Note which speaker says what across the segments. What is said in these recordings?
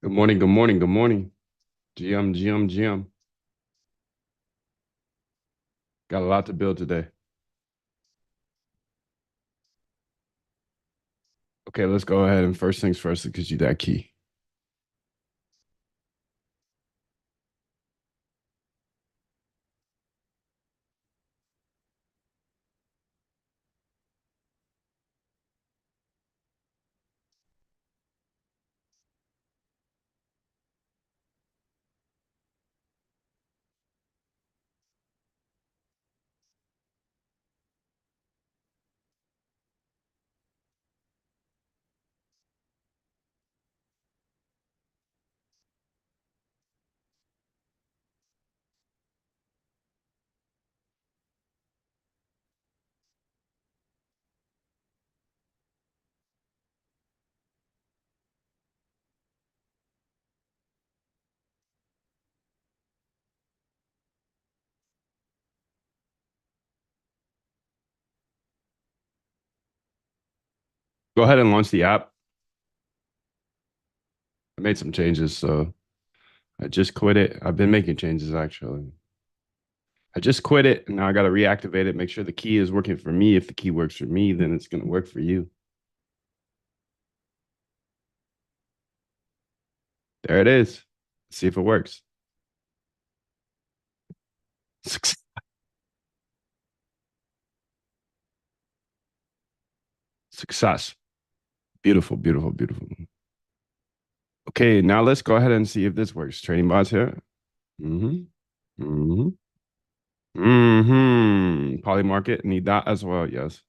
Speaker 1: Good morning, good morning, good morning. GM. Got a lot to build today. Okay, let's go ahead and first things first, because you that key. Go ahead and launch the app. I made some changes, so I just quit it. I've been making changes actually. I just quit it, and now I got to reactivate it, make sure the key is working for me. If the key works for me, then it's going to work for you. There it is. See if it works. Success. Beautiful, beautiful, beautiful. Okay, now let's go ahead and see if this works. Trading bots here. Mm-hmm. Mm-hmm. Mm-hmm. Polymarket, need that as well. Yes.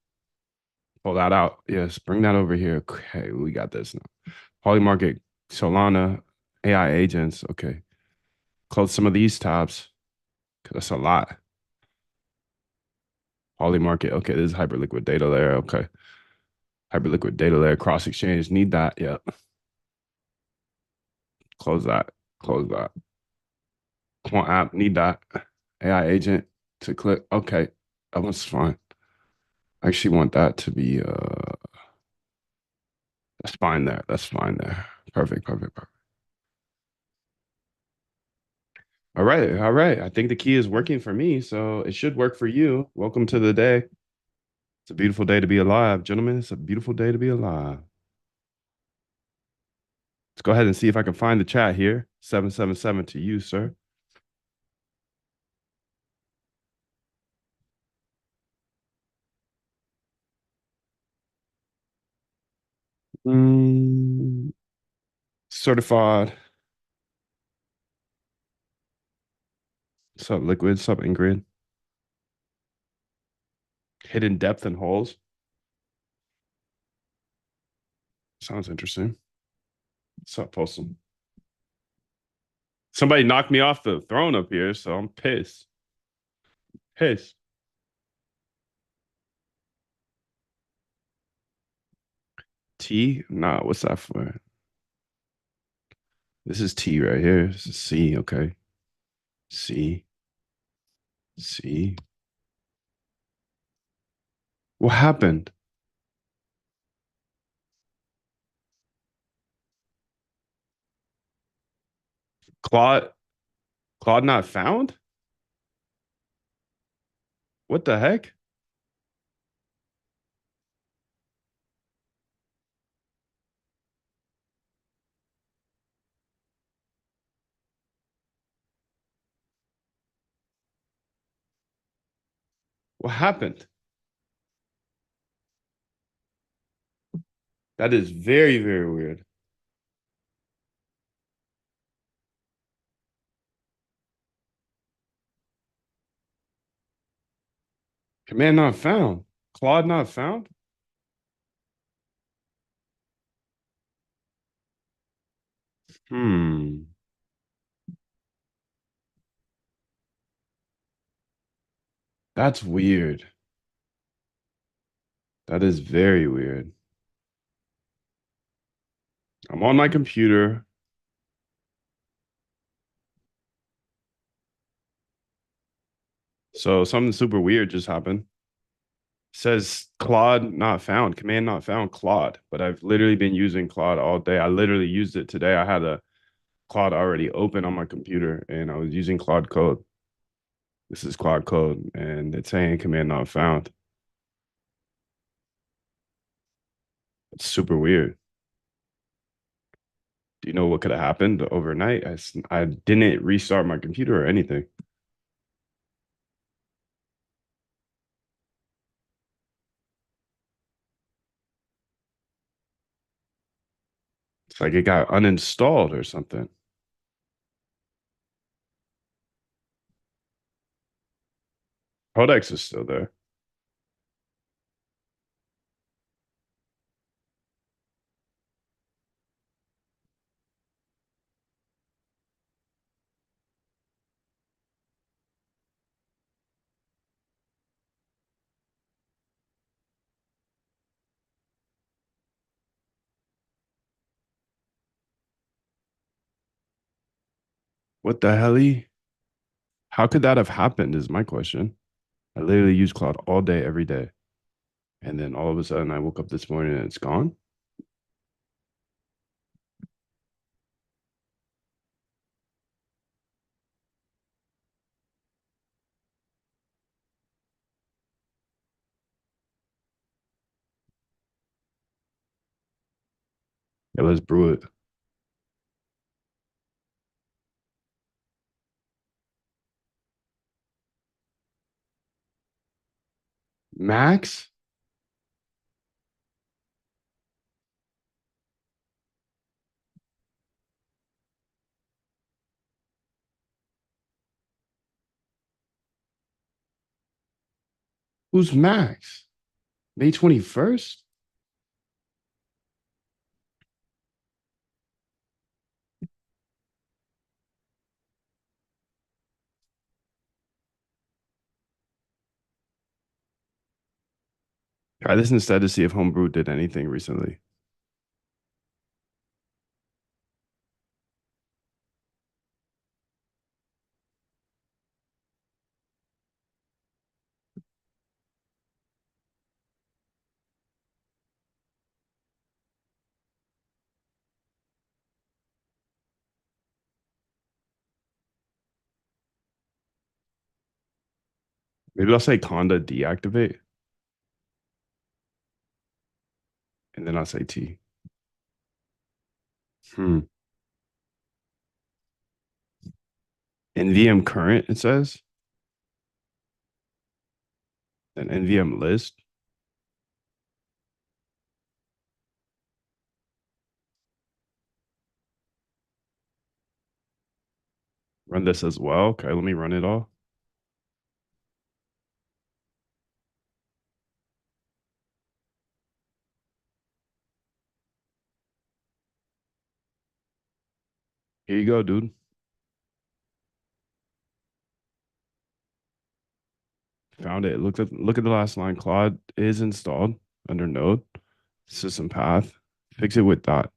Speaker 1: Pull that out. Yes. Bring that over here. Okay, we got this now. Polymarket, Solana, AI agents. Okay. Close some of these tabs because that's a lot. Polymarket. Okay, this is hyperliquid data layer. Okay. Hyperliquid data layer, cross exchange. Need that. Yep. Close that. Close that. Quant app. Need that. AI agent to click. Okay. That one's fine. I actually want that to be that's fine there. That's fine there. Perfect, perfect, perfect. All right, all right. I think the key is working for me, so it should work for you. Welcome to the day. It's a beautiful day to be alive, gentlemen. It's a beautiful day to be alive. Let's go ahead and see if I can find the chat here. 777 to you, sir. Mm, certified. Sub liquid, sub Ingrid. Hidden depth and holes. Sounds interesting. Sup, Postal? Somebody knocked me off the throne up here, so I'm pissed. Pissed. T? Nah, what's that for? This is T right here. This is C, okay. C. C. What happened? Claude Claude not found? What the heck? What happened? That is very, very weird. Command not found. Claude not found? Hmm. That's weird. That is very weird. I'm on my computer. So something super weird just happened. Says Claude not found, command not found, Claude. But I've literally been using Claude all day. I literally used it today. I had a Claude already open on my computer and I was using Claude Code. This is Claude Code and it's saying command not found. It's super weird. Do you know what could have happened overnight? I didn't restart my computer or anything. It's like it got uninstalled or something. Codex is still there. What the hell? How could that have happened? Is my question. I literally use Claude all day, every day. And then all of a sudden I woke up this morning and it's gone. Yeah, let's brew it. Max? Who's Max? May 21st? Try this instead to see if Homebrew did anything recently. Maybe I'll say Conda deactivate and then I'll say T. Hmm. NVM current, it says. Then NVM list. Run this as well. Okay, let me run it all. Here you go, dude. Found it. Look at the last line. Claude is installed under node. System path. Fix it with that.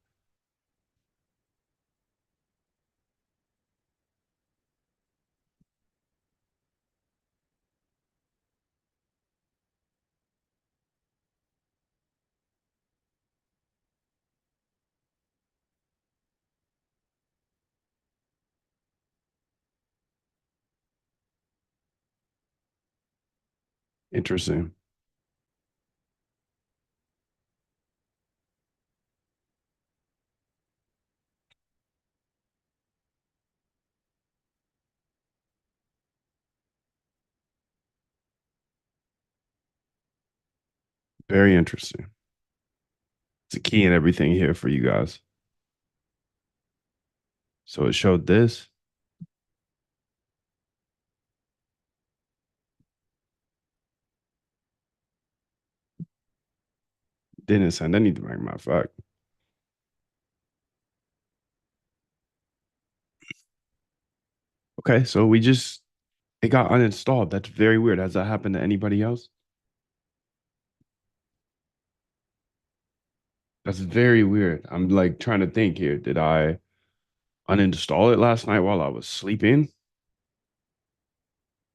Speaker 1: Interesting. Very interesting. It's a key in everything here for you guys. So it showed this. Didn't send anything, matter of fact. Okay, so it got uninstalled. That's very weird. Has that happened to anybody else? That's very weird. I'm like trying to think here. Did I uninstall it last night while I was sleeping?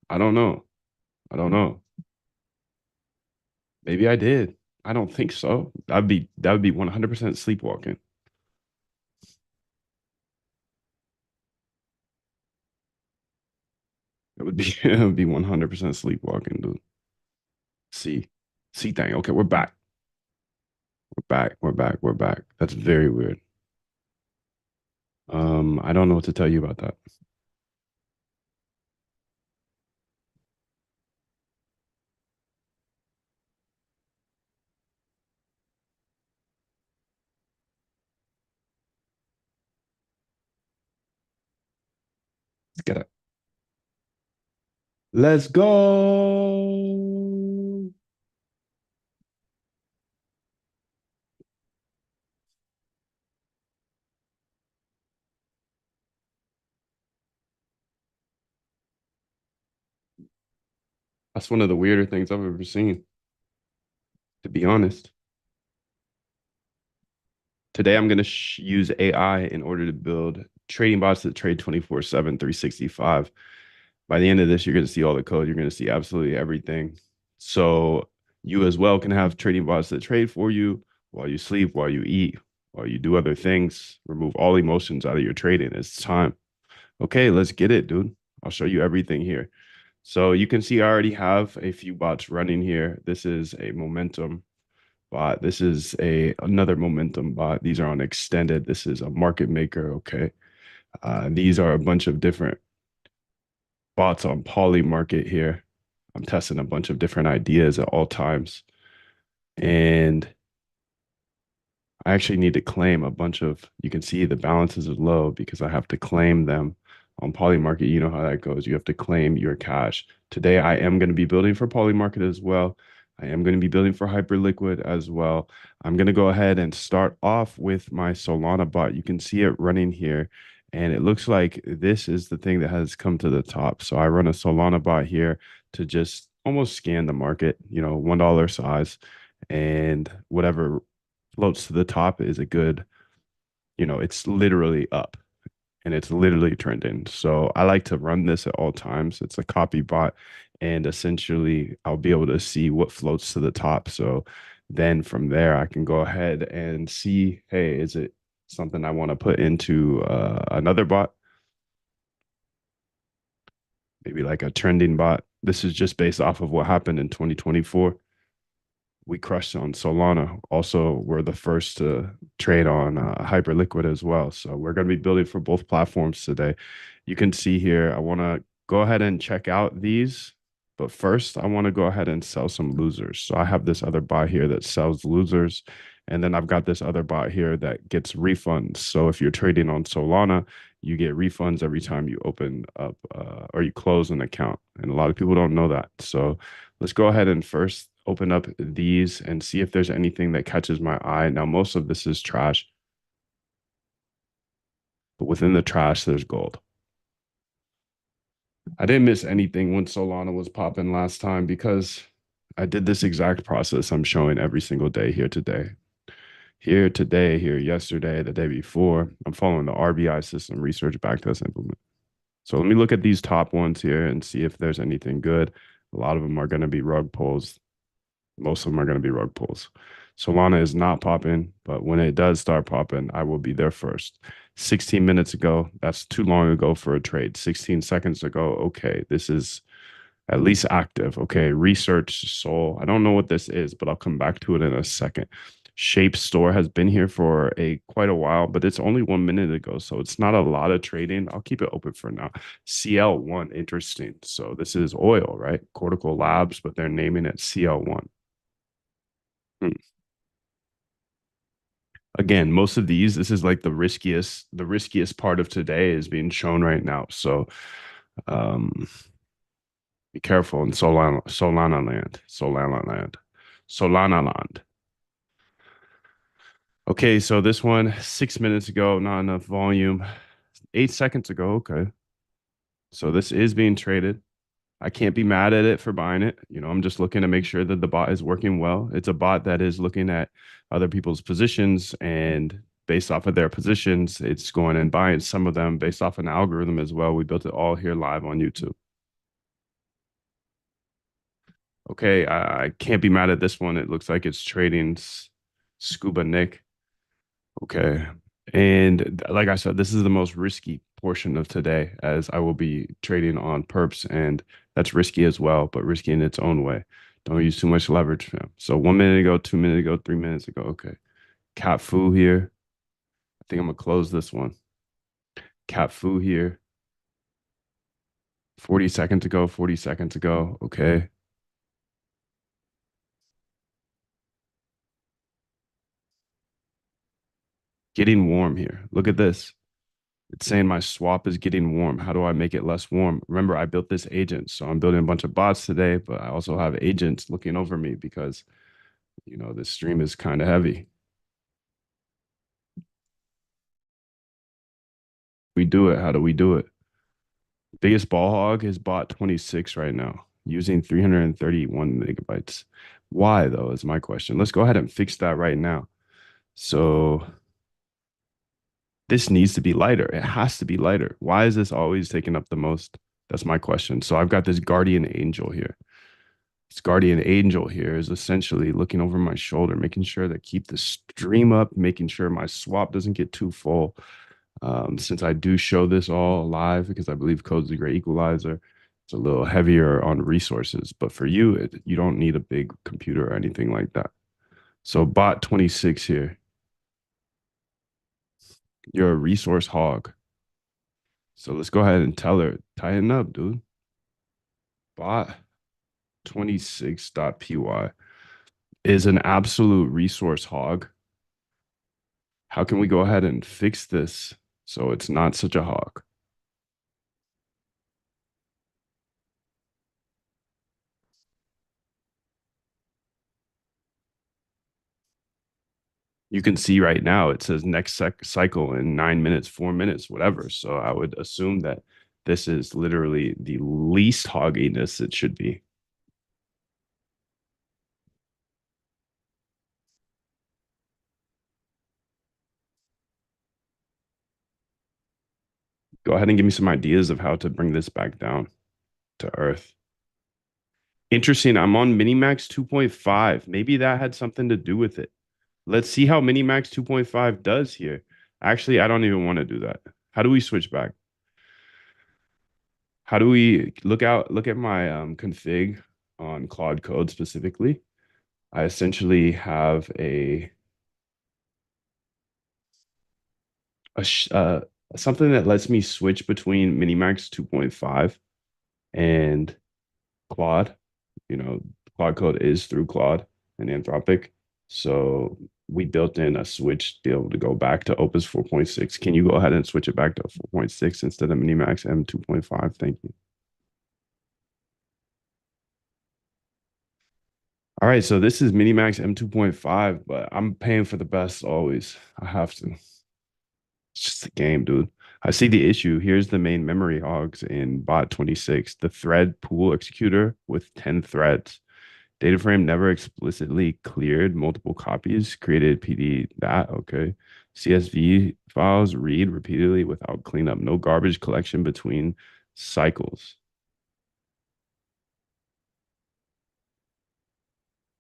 Speaker 1: I don't know. I don't know. Maybe I did. I don't think so. That would be 100% sleepwalking. would be it would be 100% sleepwalking, dude. See, see thing. Okay, we're back. We're back. We're back. We're back. That's very weird. I don't know what to tell you about that. Let's get it. Let's go. That's one of the weirder things I've ever seen, to be honest. Today, I'm going to use AI in order to build trading bots that trade 24/7, 365. By the end of this, you're going to see all the code. You're going to see absolutely everything. So you as well can have trading bots that trade for you while you sleep, while you eat, while you do other things. Remove all emotions out of your trading. It's time. Okay, let's get it, dude. I'll show you everything here. So you can see I already have a few bots running here. This is a momentum bot. This is a another momentum bot. These are on extended. This is a market maker. Okay. These are a bunch of different bots on Polymarket here. I'm testing a bunch of different ideas at all times. And I actually need to claim a bunch of, you can see the balances are low because I have to claim them on Polymarket. You know how that goes. You have to claim your cash. Today, I am going to be building for Polymarket as well. I am going to be building for Hyperliquid as well. I'm going to go ahead and start off with my Solana bot. You can see it running here. And it looks like this is the thing that has come to the top. So I run a Solana bot here to just almost scan the market, $1 size and whatever floats to the top is a good, it's literally up and it's literally trending. So I like to run this at all times. It's a copy bot, and essentially I'll be able to see what floats to the top. So then from there, I can go ahead and see, hey, is it something I want to put into another bot? Maybe like a trending bot. This is just based off of what happened in 2024. We crushed on Solana. Also, we're the first to trade on Hyperliquid as well. So we're going to be building for both platforms today. You can see here, I want to go ahead and check out these. But first, I want to go ahead and sell some losers. So I have this other bot here that sells losers. And then I've got this other bot here that gets refunds. So if you're trading on Solana, you get refunds every time you open up or you close an account. And a lot of people don't know that. So let's go ahead and first open up these and see if there's anything that catches my eye. Now, most of this is trash, but within the trash, there's gold. I didn't miss anything when Solana was popping last time because I did this exact process I'm showing every single day here today. Here today, here yesterday, the day before. I'm following the RBI system, research backtest implement. So let me look at these top ones here and see if there's anything good. A lot of them are going to be rug pulls. Most of them are going to be rug pulls. Solana is not popping, but when it does start popping, I will be there first. 16 minutes ago, that's too long ago for a trade. 16 seconds ago, okay, this is at least active. Okay, research Sol. I don't know what this is, but I'll come back to it in a second. Shape Store has been here for a quite a while, but it's only 1 minute ago, so it's not a lot of trading. I'll keep it open for now. CL1, interesting. So this is oil, right? Cortical Labs, but they're naming it CL1. Again, most of these, this is like the riskiest part of today is being shown right now. So um be careful in Solana land. Solana land. Okay, so this one 6 minutes ago, not enough volume. 8 seconds ago, okay. So this is being traded. I can't be mad at it for buying it. I'm just looking to make sure that the bot is working well. It's a bot that is looking at other people's positions, and based off of their positions, it's going and buying some of them based off an algorithm as well. We built it all here live on YouTube. Okay, I can't be mad at this one. It looks like it's trading Scuba Nick. Okay. And like I said, this is the most risky portion of today, as I will be trading on perps, and that's risky as well, but risky in its own way. Don't use too much leverage, fam. So 1 minute ago, 2 minutes ago, 3 minutes ago. Okay. Cat Fu here. I think I'm gonna close this one. Cat Fu here. 40 seconds ago, 40 seconds ago. Okay. Getting warm here. Look at this. It's saying my swap is getting warm. How do I make it less warm? Remember, I built this agent. So I'm building a bunch of bots today, but I also have agents looking over me because, this stream is kind of heavy. We do it. How do we do it? Biggest ball hog is bot 26 right now using 331 megabytes. Why, though, is my question. Let's go ahead and fix that right now. So this needs to be lighter. It has to be lighter. Why is this always taking up the most? That's my question. So I've got this guardian angel here. This guardian angel here is essentially looking over my shoulder, making sure to keep the stream up, making sure my swap doesn't get too full. Since I do show this all live because I believe code's a great equalizer, it's a little heavier on resources. But for you, you don't need a big computer or anything like that. So bot 26 here, you're a resource hog. So let's go ahead and tell her, tighten up, dude. Bot 26.py is an absolute resource hog. How can we go ahead and fix this so it's not such a hog? You can see right now it says next cycle in 9 minutes, 4 minutes, whatever. So I would assume that this is literally the least hogginess it should be. Go ahead and give me some ideas of how to bring this back down to earth. Interesting. I'm on Minimax 2.5. Maybe that had something to do with it. Let's see how Minimax 2.5 does here. Actually, I don't even want to do that. How do we switch back? How do we look at my config on Claude Code specifically? I essentially have a something that lets me switch between Minimax 2.5 and Claude. You know, Claude Code is through Claude and Anthropic. So we built in a switch to be able to go back to Opus 4.6. Can you go ahead and switch it back to 4.6 instead of Minimax M 2.5? Thank you. All right, so this is Minimax M 2.5, but I'm paying for the best always. I have to. It's just a game, dude. I see the issue. Here's the main memory hogs in bot 26, the thread pool executor with 10 threads. Data frame never explicitly cleared multiple copies, created PD that, okay. CSV files read repeatedly without cleanup, no garbage collection between cycles.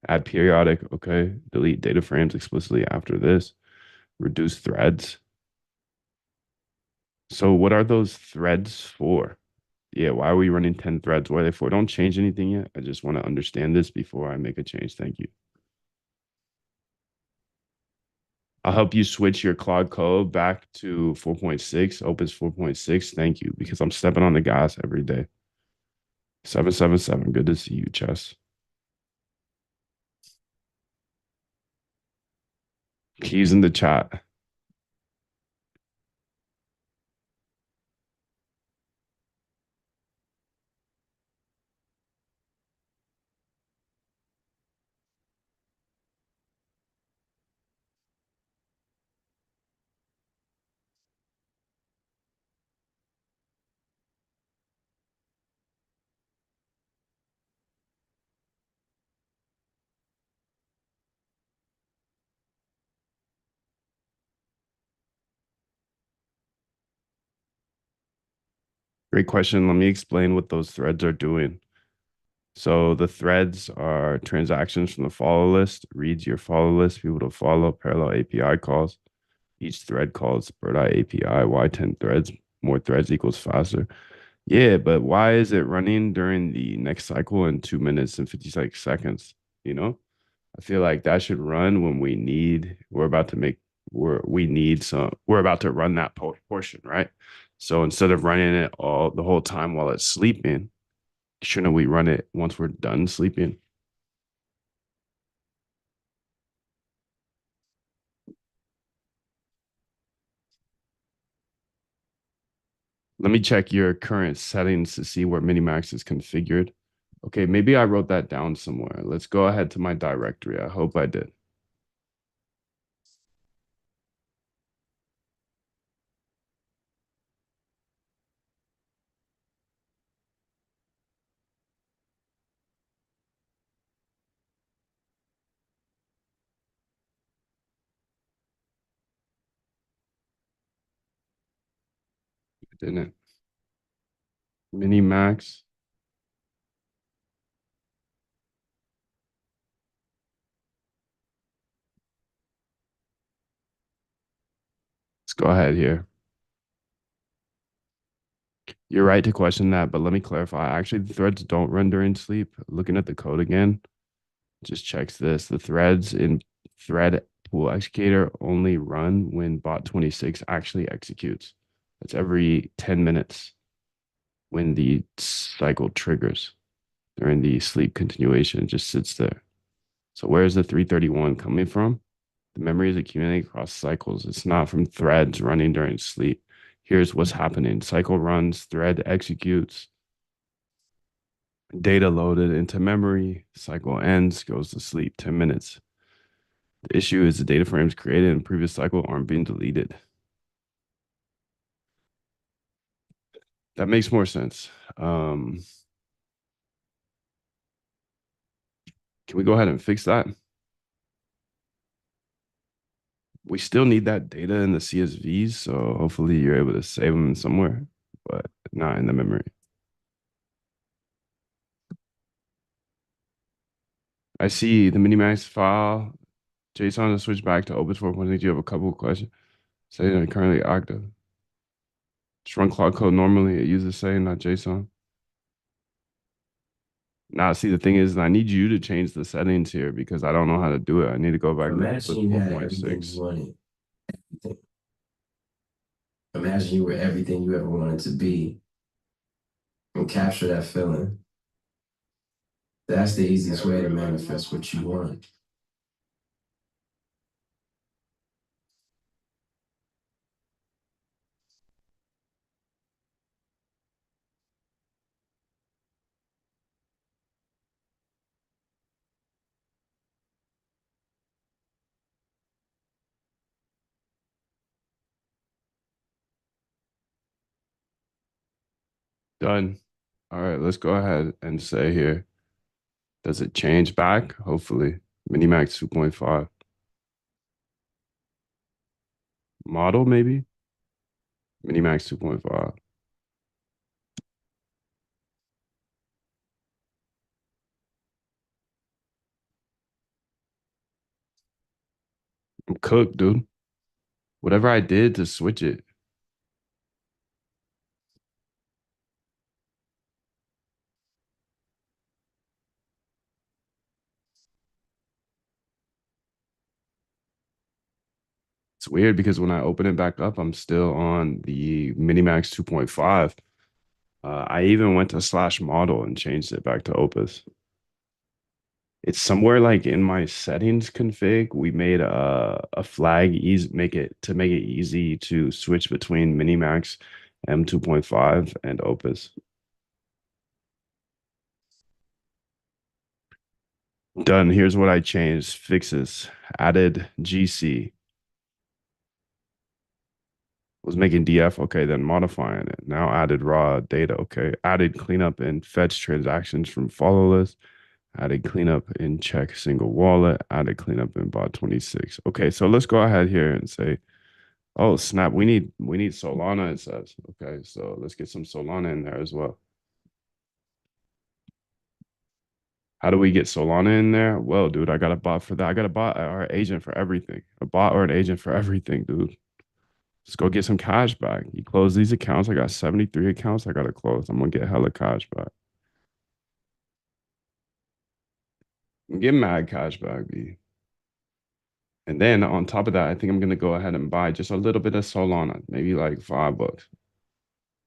Speaker 1: Add periodic, okay. Delete data frames explicitly after this. Reduce threads. So what are those threads for? Yeah, why are we running 10 threads? What are they for? Don't change anything yet. I just want to understand this before I make a change. Thank you. I'll help you switch your Claude Code back to 4.6, Opus 4.6. Thank you, because I'm stepping on the gas every day. 777. Good to see you, Chess. Keys in the chat. Great question. Let me explain what those threads are doing. So the threads are transactions from the follow list, reads your follow list, people to follow, parallel API calls. Each thread calls Bird Eye API, why 10 threads? more threads equals faster. Yeah, but why is it running during the next cycle in 2 minutes and 56 seconds? You know, I feel like that should run when we're about to make, we're about to run that portion, right? So instead of running it all the whole time while it's sleeping, shouldn't we run it once we're done sleeping? Let me check your current settings to see where Minimax is configured. Okay, maybe I wrote that down somewhere. Let's go ahead to my directory. I hope I did. I didn't. Minimax. Let's go ahead here. You're right to question that, but let me clarify. Actually, the threads don't run during sleep. Looking at the code again, just checks this. The threads in thread pool executor only run when bot 26 actually executes. That's every 10 minutes when the cycle triggers. During the sleep continuation, it just sits there. So where is the 331 coming from? The memory is accumulating across cycles. It's not from threads running during sleep. Here's what's happening. Cycle runs, thread executes, data loaded into memory, cycle ends, goes to sleep, 10 minutes. The issue is the data frames created in previous cycle aren't being deleted. That makes more sense. Can we go ahead and fix that? We still need that data in the CSVs, so hopefully you're able to save them somewhere, but not in the memory. I see the Minimax file, JSON to switch back to Opus 4.6. You have a couple of questions. Say that currently active. Just run Cloud Code normally. It uses say, not JSON. Now, see, the thing is, I need you to change the settings here because I don't know how to do it. I need to go back to
Speaker 2: Imagine
Speaker 1: Opus
Speaker 2: you had everything you
Speaker 1: 4.6.
Speaker 2: wanted. Imagine you were everything you ever wanted to be and capture that feeling. That's the easiest way to manifest what you want.
Speaker 1: Done. All right, let's go ahead and say here, does it change back? Hopefully. Minimax 2.5. Model, maybe? Minimax 2.5. I'm cooked, dude. Whatever I did to switch it, it's weird because when I open it back up, I'm still on the Minimax 2.5. I even went to slash model and changed it back to Opus. It's somewhere like in my settings config. We made a flag easy make it easy to switch between Minimax M2.5 and Opus. Done. Here's what I changed. Fixes. Added GC. Was making DF. Okay, then modifying it. Now added raw data. Okay. Added cleanup and fetch transactions from follow list. Added cleanup in check single wallet. Added cleanup in bot 26. Okay, so let's go ahead here and say, oh snap, we need Solana, it says. Okay, so let's get some Solana in there as well. How do we get Solana in there? Well, dude, I got a bot for that. I got a bot or agent for everything. A bot or an agent for everything, dude. Let's go get some cash back. You close these accounts. I got 73 accounts I gotta close. I'm gonna get hella cash back. I'm getting mad cash back, B. And then on top of that, I think I'm gonna go ahead and buy just a little bit of Solana, maybe like $5.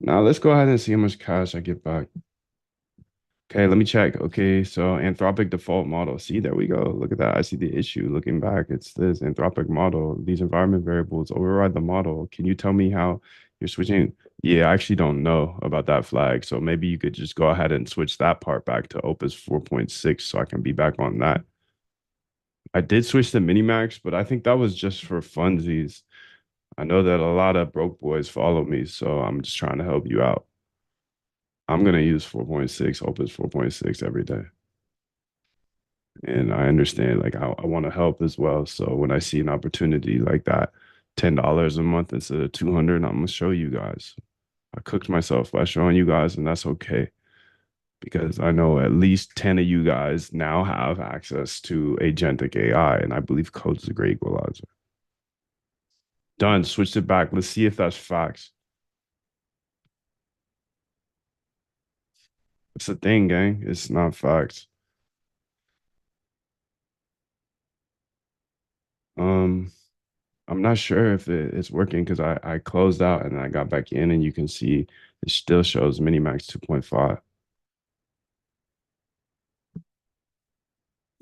Speaker 1: Now let's go ahead and see how much cash I get back. Okay, let me check. Okay, so Anthropic default model. See, there we go. Look at that. I see the issue. Looking back, it's this Anthropic model. These environment variables override the model. Can you tell me how you're switching? Yeah, I actually don't know about that flag. So maybe you could just go ahead and switch that part back to Opus 4.6 so I can be back on that. I did switch to Minimax, but I think that was just for funsies. I know that a lot of broke boys follow me, so I'm just trying to help you out. I'm gonna use 4.6, Opus 4.6 every day. And I understand like I want to help as well. So when I see an opportunity like that, $10 a month instead of 200, I'm gonna show you guys. I cooked myself by showing you guys, and that's okay because I know at least 10 of you guys now have access to agentic AI, and I believe code is a great equalizer. Done. Switched it back. Let's see if that's facts. It's the thing, gang. It's not facts. Um, I'm not sure if it's working because I closed out and I got back in, and you can see it still shows Minimax 2.5.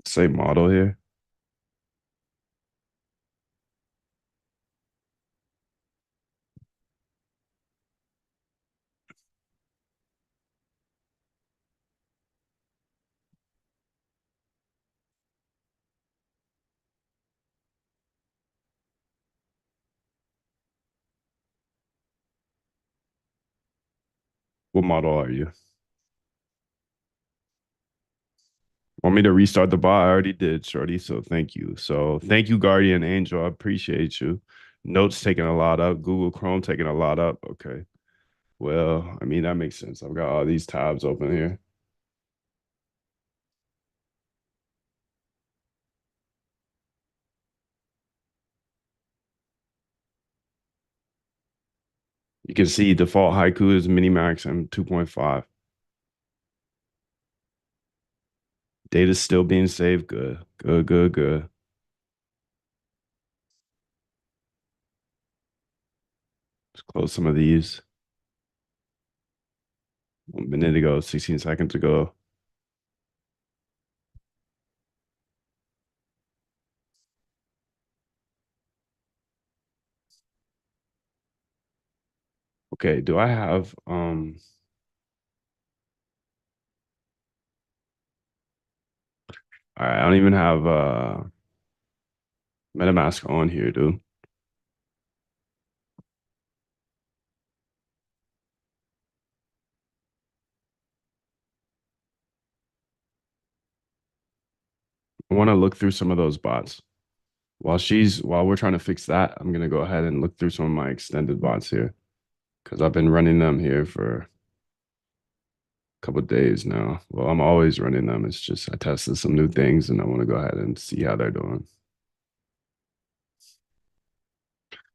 Speaker 1: Same model here. What model are you? Want me to restart the bot? I already did, Shorty. So thank you. So thank you, Guardian Angel. I appreciate you. Notes taking a lot up. Google Chrome taking a lot up. Okay. Well, I mean, that makes sense. I've got all these tabs open here. You can see default haiku is Minimax and 2.5. Data's still being saved. Good. Good, good, good. Let's close some of these. 1 minute ago, 16 seconds ago. Okay, do I have all right, I don't even have MetaMask on here, dude. I want to look through some of those bots. While we're trying to fix that, I'm gonna go ahead and look through some of my extended bots here because I've been running them here for a couple of days now. Well, I'm always running them. It's just I tested some new things and I want to go ahead and see how they're doing.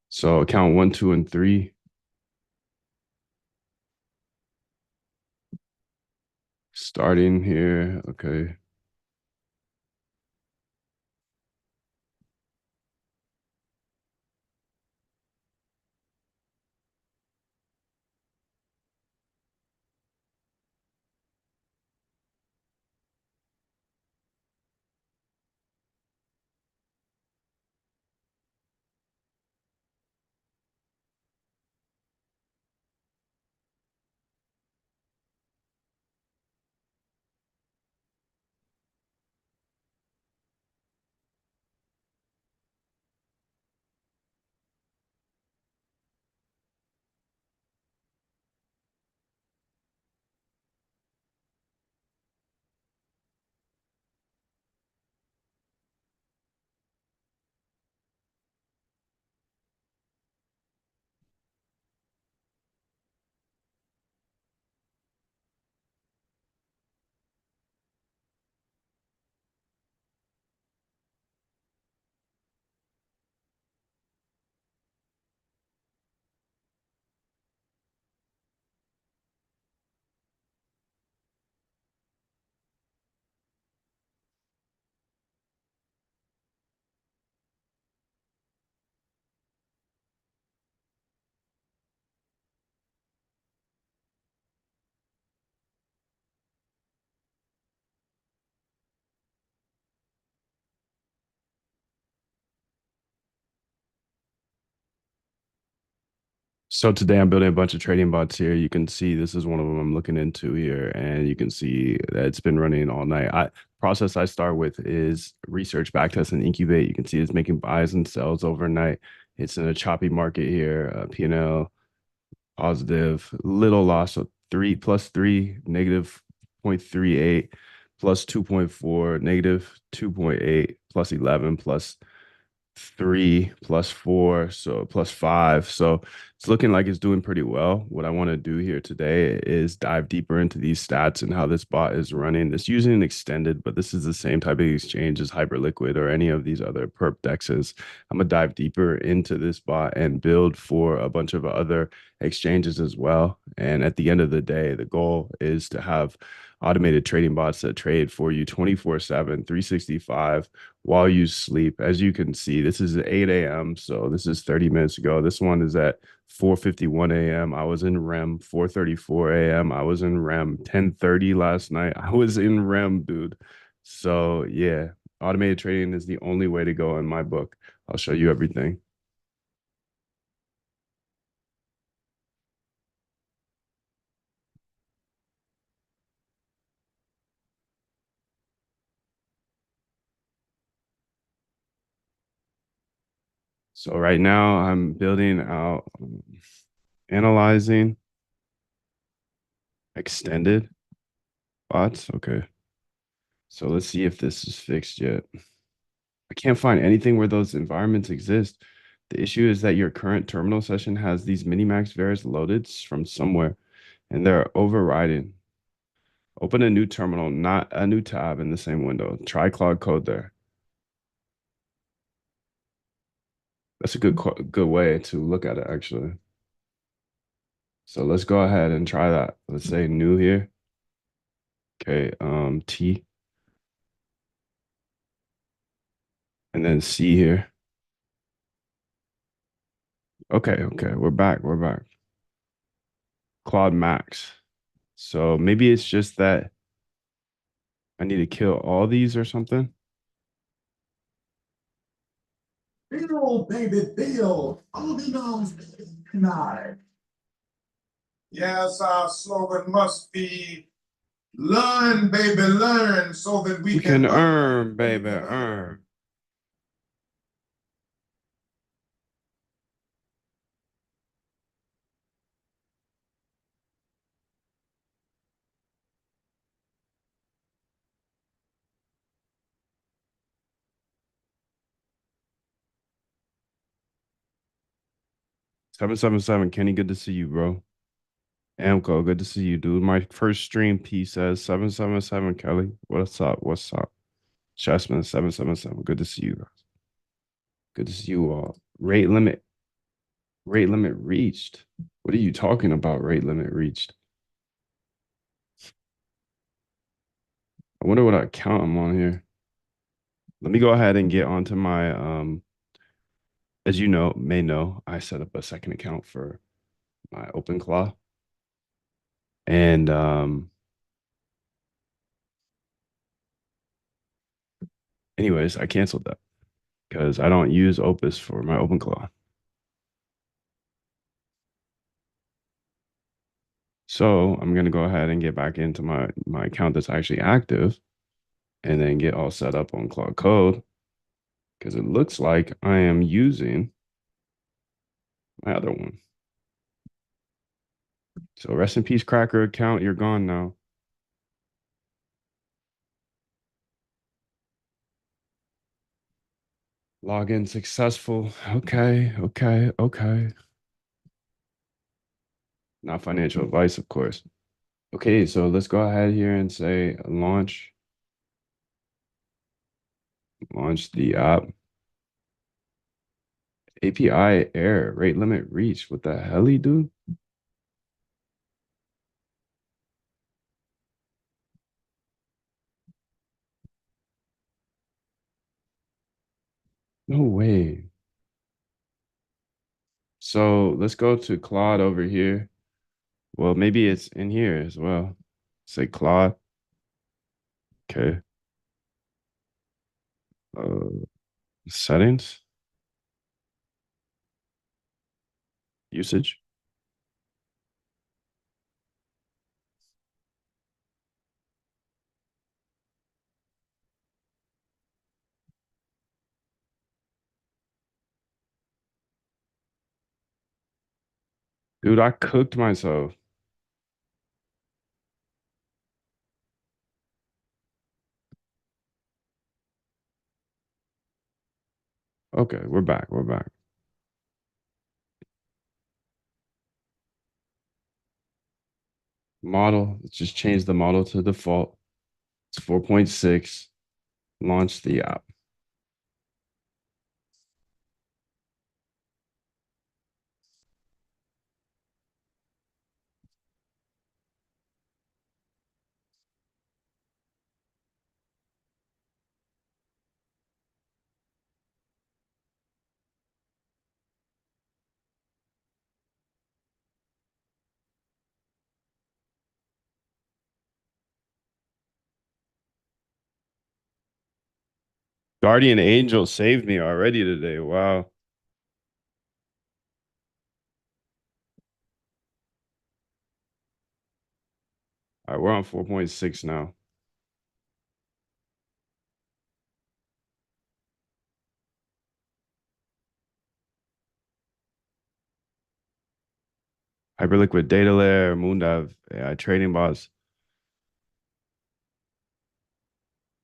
Speaker 1: So account 1, 2, and 3 starting here. Okay. So today I'm building a bunch of trading bots here. You can see this is one of them I'm looking into here, and you can see that it's been running all night. Process I start with is research, backtest, and incubate. You can see it's making buys and sells overnight. It's in a choppy market here. P&L positive, little loss of three plus three, negative 0.38, plus 2.4, negative 2.8, plus 11, plus three, plus four, so plus five. So it's looking like it's doing pretty well. What I want to do here today is dive deeper into these stats and how this bot is running. It's using an extended, but this is the same type of exchange as Hyperliquid or any of these other perp dexes. I'm gonna dive deeper into this bot and build for a bunch of other exchanges as well. And at the end of the day, the goal is to have automated trading bots that trade for you 24/7, 365 while you sleep. As you can see, this is at 8 a.m. So this is 30 minutes ago. This one is at 4:51 a.m. I was in REM. 4:34 a.m. I was in REM. 10:30 last night. I was in REM, dude. So yeah, automated trading is the only way to go in my book. I'll show you everything. So right now I'm building out, analyzing extended bots. Okay. So let's see if this is fixed yet. I can't find anything where those environments exist. The issue is that your current terminal session has these minimax varies loaded from somewhere, and they're overriding. Open a new terminal, not a new tab in the same window. Try Claude Code there. That's a good way to look at it, actually. So let's go ahead and try that. Let's say new here. Okay, T, and then C here. Okay, we're back. We're back. Claude Max. So maybe it's just that I need to kill all these or something.
Speaker 3: Bill, baby, Bill. All the knows tonight. Yes, our slogan must be learn, baby, learn so that we
Speaker 1: We
Speaker 3: can
Speaker 1: can
Speaker 3: earn,
Speaker 1: earn, baby, earn. Seven seven seven, Kenny. Good to see you, bro. Amco, good to see you, dude. My first stream P says 777, Kelly. What's up? What's up? Chessman 777. Good to see you guys. Good to see you all. Rate limit reached. What are you talking about? Rate limit reached. I wonder what account I'm on here. Let me go ahead and get onto my as you may know, I set up a second account for my OpenClaw. And anyways, I canceled that because I don't use Opus for my OpenClaw. So I'm gonna go ahead and get back into my account that's actually active and then get all set up on Claude Code because it looks like I am using my other one. So rest in peace, Cracker account. You're gone now. Login successful. Okay. Not financial advice, of course. Okay, so let's go ahead here and say launch the app. API error, rate limit reached. What the hell, dude? No way. So let's go to Claude over here. Well, maybe it's in here as well. Say Claude. Okay. Uh, settings, usage. Dude, I cooked myself. Okay, we're back. We're back. Model. Let's just change the model to default. It's 4.6. Launch the app. Guardian Angel saved me already today. Wow. All right, we're on 4.6 now. Hyperliquid data layer, Moondive, AI trading bots.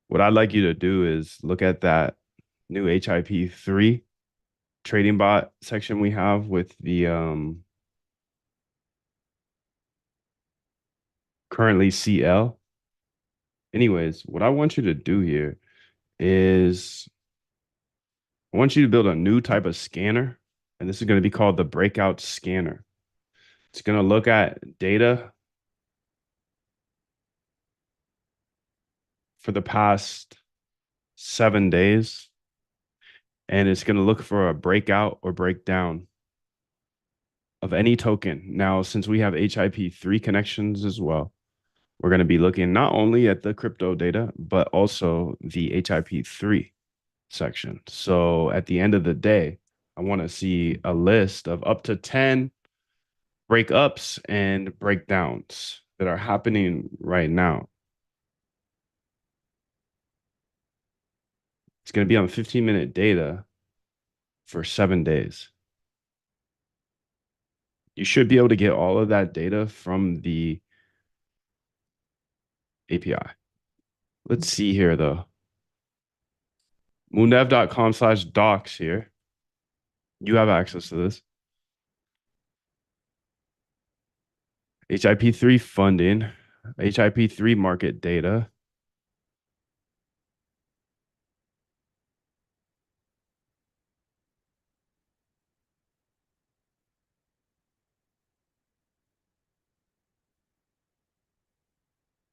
Speaker 1: What I'd like you to do is look at that new HIP3 trading bot section we have with the currently CL. Anyways, what I want you to do here is I want you to build a new type of scanner, and this is going to be called the breakout scanner. It's going to look at data for the past 7 days, and it's going to look for a breakout or breakdown of any token. Now, since we have HIP3 connections as well, we're going to be looking not only at the crypto data, but also the HIP3 section. So at the end of the day, I want to see a list of up to 10 breakups and breakdowns that are happening right now. It's going to be on 15-minute data for 7 days. You should be able to get all of that data from the API. Let's see here though. Moondev.com/docs here. You have access to this. HIP3 funding, HIP3 market data.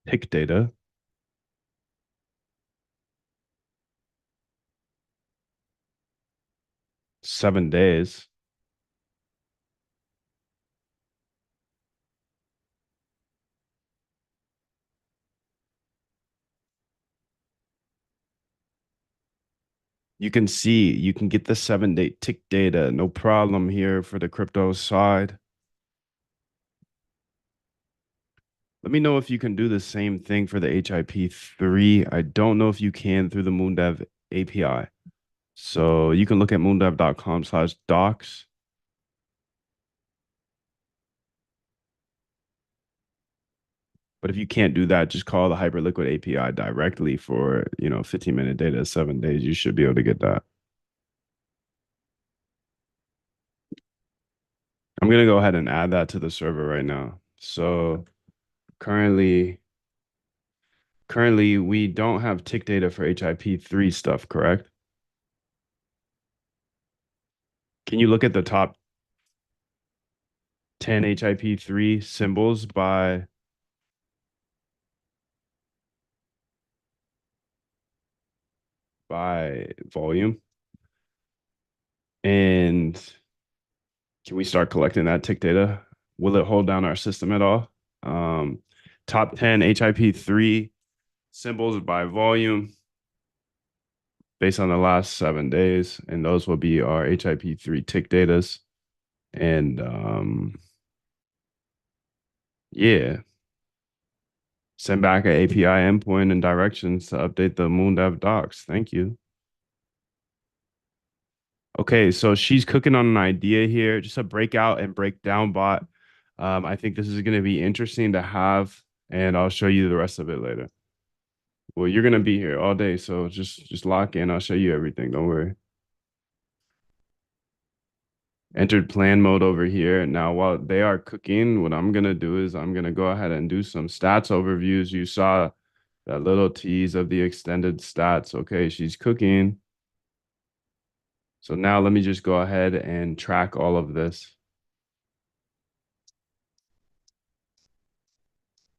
Speaker 1: Tick data. Seven days. You can see, you can get the 7-day tick data, no problem here for the crypto side. Let me know if you can do the same thing for the HIP3. I don't know if you can through the Moondev API. So you can look at moondev.com/docs. But if you can't do that, just call the Hyperliquid API directly for, 15-minute data, 7 days. You should be able to get that. I'm going to go ahead and add that to the server right now. So currently we don't have tick data for HIP3 stuff, correct? Can you look at the top 10 HIP3 symbols by volume? And can we start collecting that tick data? Will it hold down our system at all? Top 10 HIP3 symbols by volume based on the last 7 days. And those will be our HIP3 tick datas. And yeah, send back an API endpoint and directions to update the Moondev docs. Thank you. Okay, so she's cooking on an idea here, just a breakout and breakdown bot I think this is going to be interesting to have, and I'll show you the rest of it later. Well, you're going to be here all day, so just lock in. I'll show you everything. Don't worry. Entered plan mode over here. Now, while they are cooking, what I'm going to do is I'm going to go ahead and do some stats overviews. You saw that little tease of the extended stats. Okay, she's cooking. So now let me just go ahead and track all of this.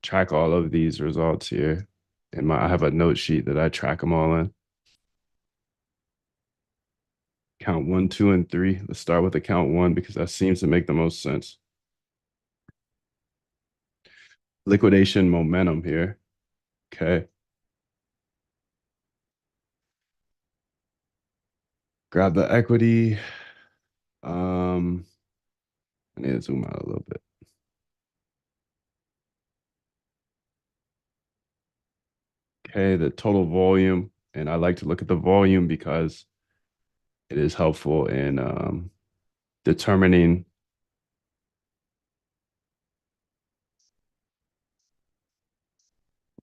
Speaker 1: Track all of these results here. And I have a note sheet that I track them all in. Count 1, 2, and 3. Let's start with account 1 because that seems to make the most sense. Liquidation momentum here. Okay. Grab the equity. I need to zoom out a little bit. Okay, the total volume. And I like to look at the volume because it is helpful in determining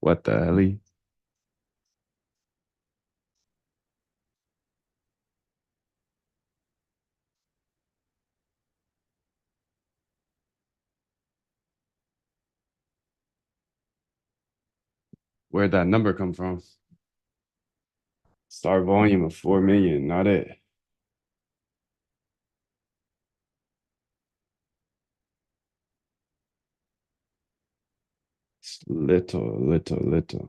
Speaker 1: what the hell. Where'd that number come from? Start volume of 4 million, not it. It's little.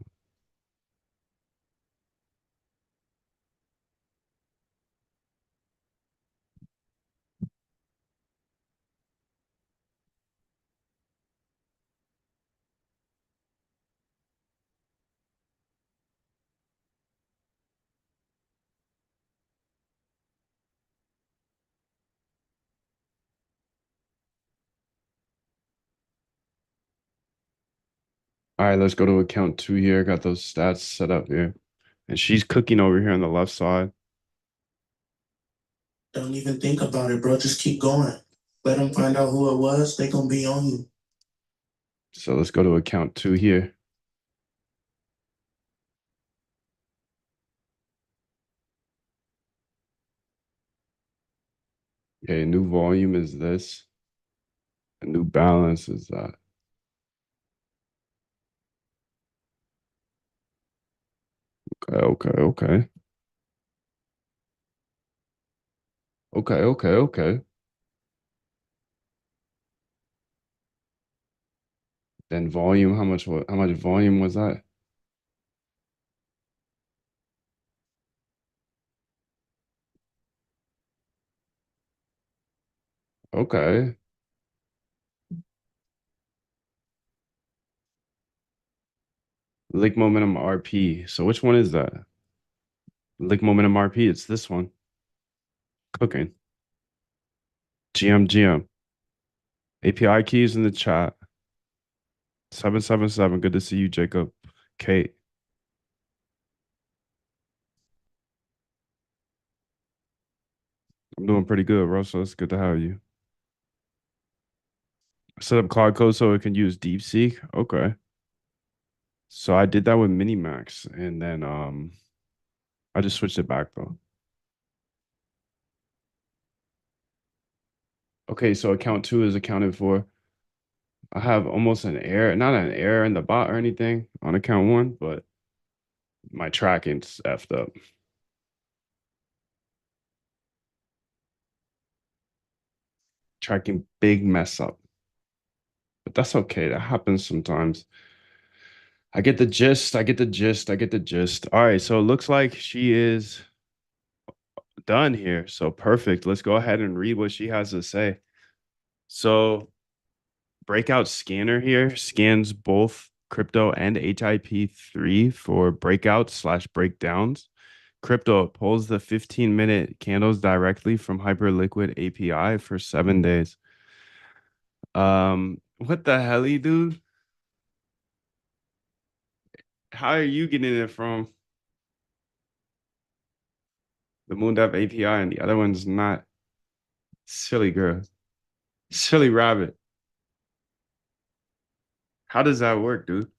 Speaker 1: All right, let's go to account 2 here. Got those stats set up here. And she's cooking over here on the left side.
Speaker 4: Don't even think about it, bro. Just keep going. Let them find out who it was. They gonna be on you.
Speaker 1: So let's go to account 2 here. Okay, new volume is this. A new balance is that. Okay. Okay. Then volume, how much volume was that? Okay. Lick momentum RP. So which one is that? Lick momentum RP, it's this one. Cooking. GM. API keys in the chat. 777. Good to see you, Jacob. Kate. I'm doing pretty good, Russell. It's good to have you. Set up Cloud Code so it can use DeepSeek. Okay. So I did that with Minimax, and then I just switched it back though. Okay, so account 2 is accounted for. I have almost an error, not an error in the bot or anything on account 1, but my tracking's effed up. Tracking big mess up. But that's okay. That happens sometimes. I get the gist. All right, so it looks like she is done here. So perfect. Let's go ahead and read what she has to say. So breakout scanner here scans both crypto and HIP3 for breakouts/breakdowns. Crypto pulls the 15-minute candles directly from Hyperliquid API for 7 days. What the hell, dude? How are you getting it from the MoonDev API and the other one's not? Silly girl. Silly rabbit. How does that work, dude?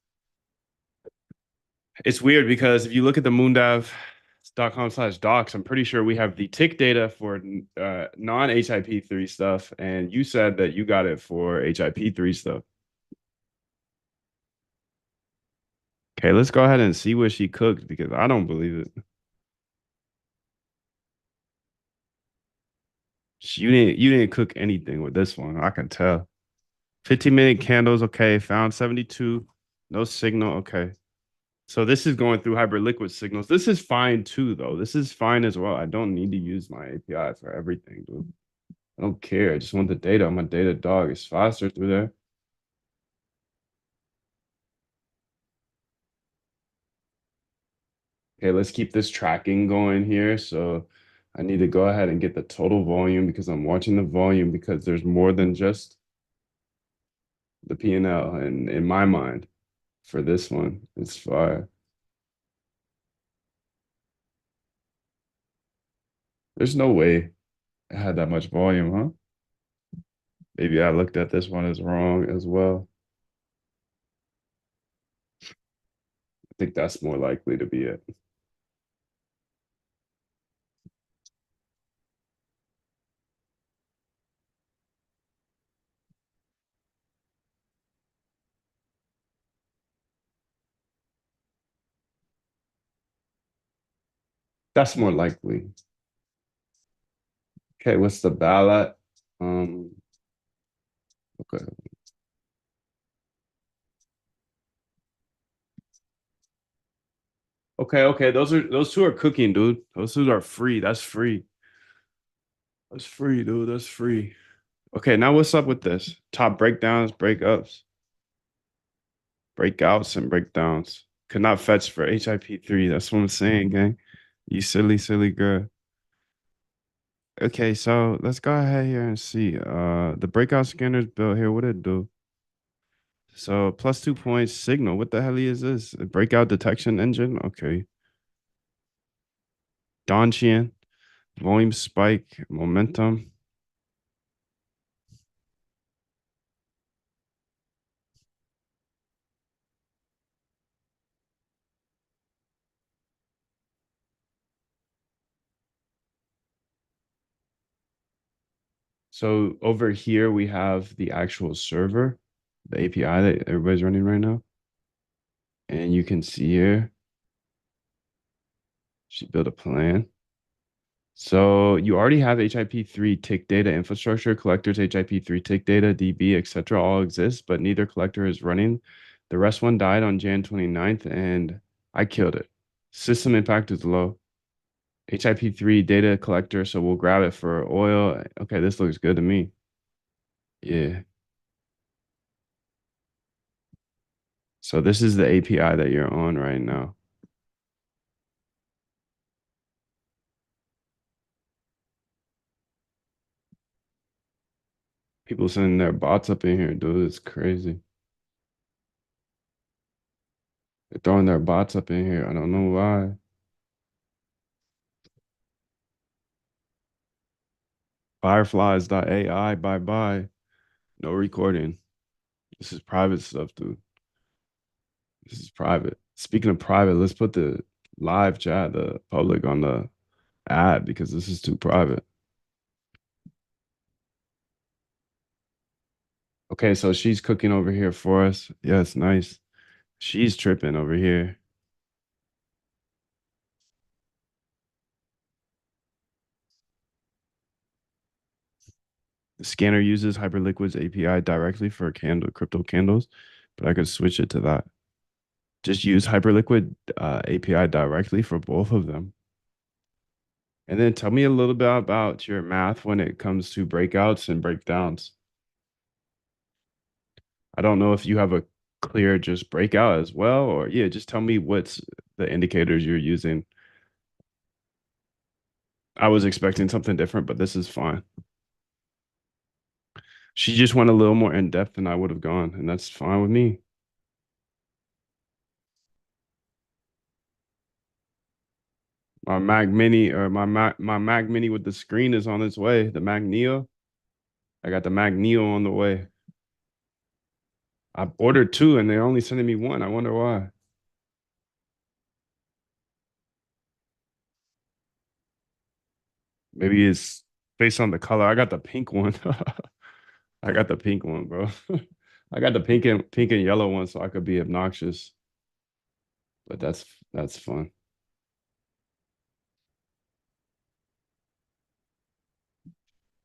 Speaker 1: It's weird because if you look at the moondav.com/docs, I'm pretty sure we have the tick data for non-HIP3 stuff, and you said that you got it for HIP3 stuff. Okay, let's go ahead and see what she cooked because I don't believe it. You didn't cook anything with this one. I can tell. 15-minute candles, okay. Found 72. No signal, okay. So this is going through Hyperliquid signals. This is fine too, though. This is fine as well. I don't need to use my API for everything, dude. I don't care. I just want the data. I'm a data dog. It's faster through there. Okay, let's keep this tracking going here. So I need to go ahead and get the total volume because I'm watching the volume because there's more than just the P&L. And in my mind, for this one, it's fire. There's no way it had that much volume, huh? Maybe I looked at this one as wrong as well. I think that's more likely to be it. That's more likely. Okay, what's the ballot? Okay. Okay. Those two are cooking, dude. Those two are free. That's free. That's free, dude. That's free. Okay, now what's up with this? Top breakdowns, breakups, breakouts, and breakdowns. Could not fetch for HIP3. That's what I'm saying, gang. You silly girl. Okay, so let's go ahead here and see. The breakout scanner's built here. What it do? So plus 2 points signal. What the hell is this? A breakout detection engine? Okay. Donchian, volume spike, momentum. So over here we have the actual server, the API that everybody's running right now. And you can see here, she built a plan. So you already have HIP3 tick data infrastructure, collectors, HIP3 tick data, DB, etc. all exist, but neither collector is running. The rest one died on Jan 29th and I killed it. System impact is low. HIP3 data collector, so we'll grab it for oil. Okay, this looks good to me. Yeah. So this is the API that you're on right now. People sending their bots up in here, dude. It's crazy. They're throwing their bots up in here. I don't know why. Fireflies.ai, bye. No recording. This is private stuff, dude. This is private. Speaking of private, let's put the live chat, the public on the ad because this is too private. Okay, so she's cooking over here for us. Yes, nice. She's tripping over here. The scanner uses Hyperliquid's API directly for crypto candles, but I could switch it to that. Just use Hyperliquid API directly for both of them. And then tell me a little bit about your math when it comes to breakouts and breakdowns. I don't know if you have a clear just breakout as well, or yeah, just tell me what's the indicators you're using. I was expecting something different, but this is fine. She just went a little more in depth than I would have gone, and that's fine with me. My Mac Mini or my Mac Mini with the screen is on its way. The Mac Neo. I got the Mac Neo on the way. I ordered two and they're only sending me one. I wonder why. Maybe it's based on the color. I got the pink one. I got the pink one, bro. I got the pink and yellow one, so I could be obnoxious. But that's fun.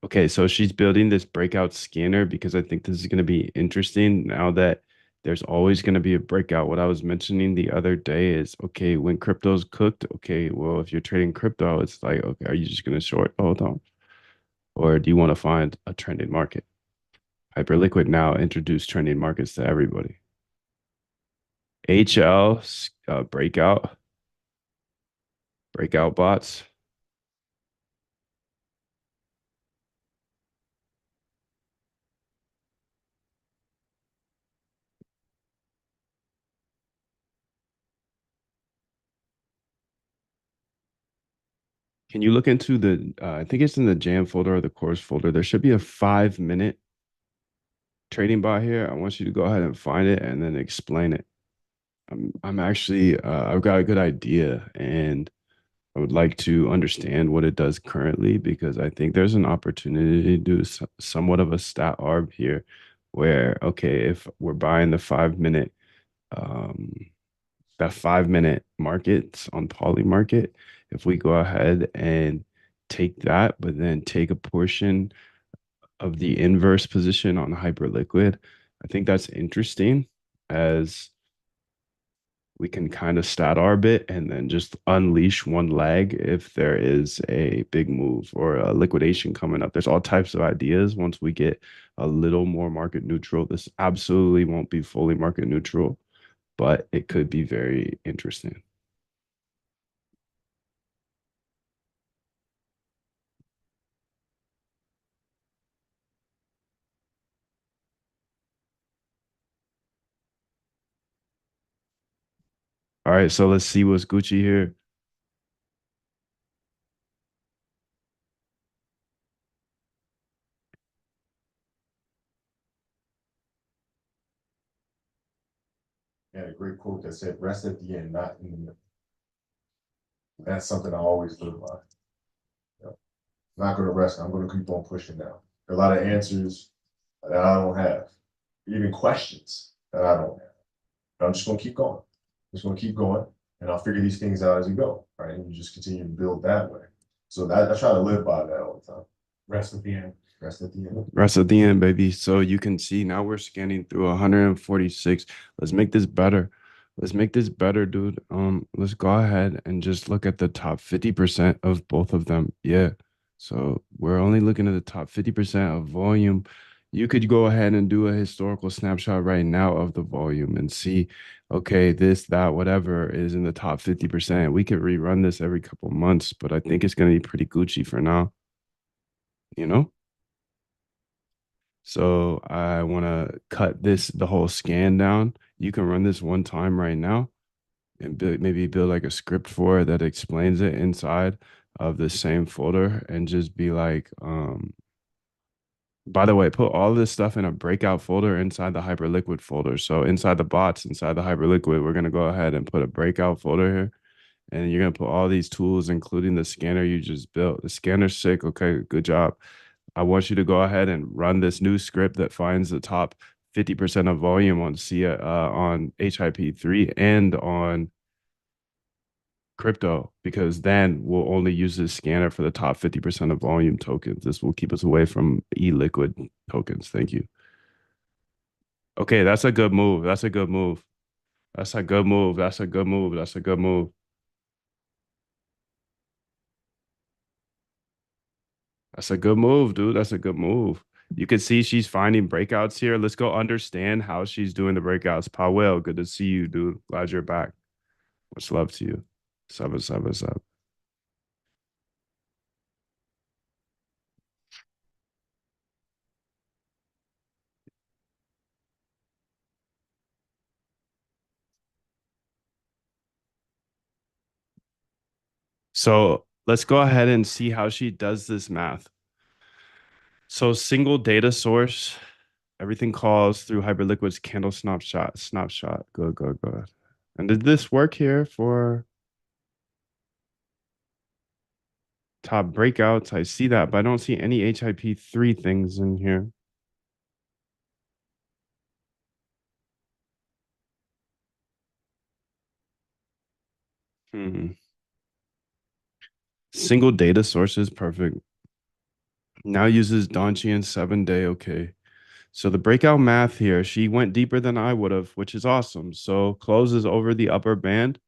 Speaker 1: Okay, so she's building this breakout scanner because I think this is going to be interesting now that there's always going to be a breakout. What I was mentioning the other day is okay, when crypto's cooked, okay, well, if you're trading crypto, it's like, okay, are you just going to short? Hold on. Or do you want to find a trending market? Hyperliquid now introduced trending markets to everybody. HL breakout bots. Can you look into the? I think it's in the jam folder or the course folder. There should be a 5 minute trading bot here. I want you to go ahead and find it and then explain it. I'm actually I've got a good idea and I would like to understand what it does currently because I think there's an opportunity to do somewhat of a stat arb here where okay, if we're buying the 5 minute um that 5 minute markets on Poly Market, if we go ahead and take that, but then take a portion of the inverse position on Hyperliquid, I think that's interesting as we can kind of stat arb it and then just unleash one leg if there is a big move or a liquidation coming up. There's all types of ideas once we get a little more market neutral. This absolutely won't be fully market neutral, but it could be very interesting. All right, so let's see what's Gucci here.
Speaker 3: And a great quote that said, rest at the end, not in the middle. That's something I always live by. I'm not gonna rest, I'm gonna keep on pushing now. There are a lot of answers that I don't have, even questions that I don't have. But I'm just gonna keep going. Just gonna keep going and I'll figure these things out as we go, right? And you just continue to build that way. So that I try to live by that all the time. Rest at the end. Rest at the end.
Speaker 1: Rest at the end, baby. So you can see now we're scanning through 146. Let's make this better. Let's make this better, dude. Let's go ahead and just look at the top 50% of both of them. Yeah. So we're only looking at the top 50% of volume. You could go ahead and do a historical snapshot right now of the volume and see, okay, this, that, whatever is in the top 50%. We could rerun this every couple months, but I think it's going to be pretty Gucci for now, you know? So I want to cut the whole scan down. You can run this one time right now and maybe build like a script for it that explains it inside of the same folder and just be like, by the way, put all this stuff in a breakout folder inside the Hyperliquid folder. So inside the bots, inside the Hyperliquid, we're going to go ahead and put a breakout folder here. And you're going to put all these tools, including the scanner you just built. The scanner's sick. Okay, good job. I want you to go ahead and run this new script that finds the top 50% of volume on on HIP3 and on crypto, because then we'll only use this scanner for the top 50% of volume tokens. This will keep us away from e-liquid tokens. Thank you. Okay, that's a good move. That's a good move. That's a good move. That's a good move. That's a good move. That's a good move, dude. That's a good move. You can see she's finding breakouts here. Let's go understand how she's doing the breakouts. Powell, good to see you, dude. Glad you're back. Much love to you. What's up, what's up. So let's go ahead and see how she does this math. So single data source Everything calls through Hyperliquid's candle snapshot. Good, good, good. And did this work here for top breakouts? I see that, but I don't see any HIP3 things in here. Hmm. Single data sources, perfect. Now uses Donchian 7-day. Okay. So the breakout math here, she went deeper than I would have, which is awesome. So closes over the upper band,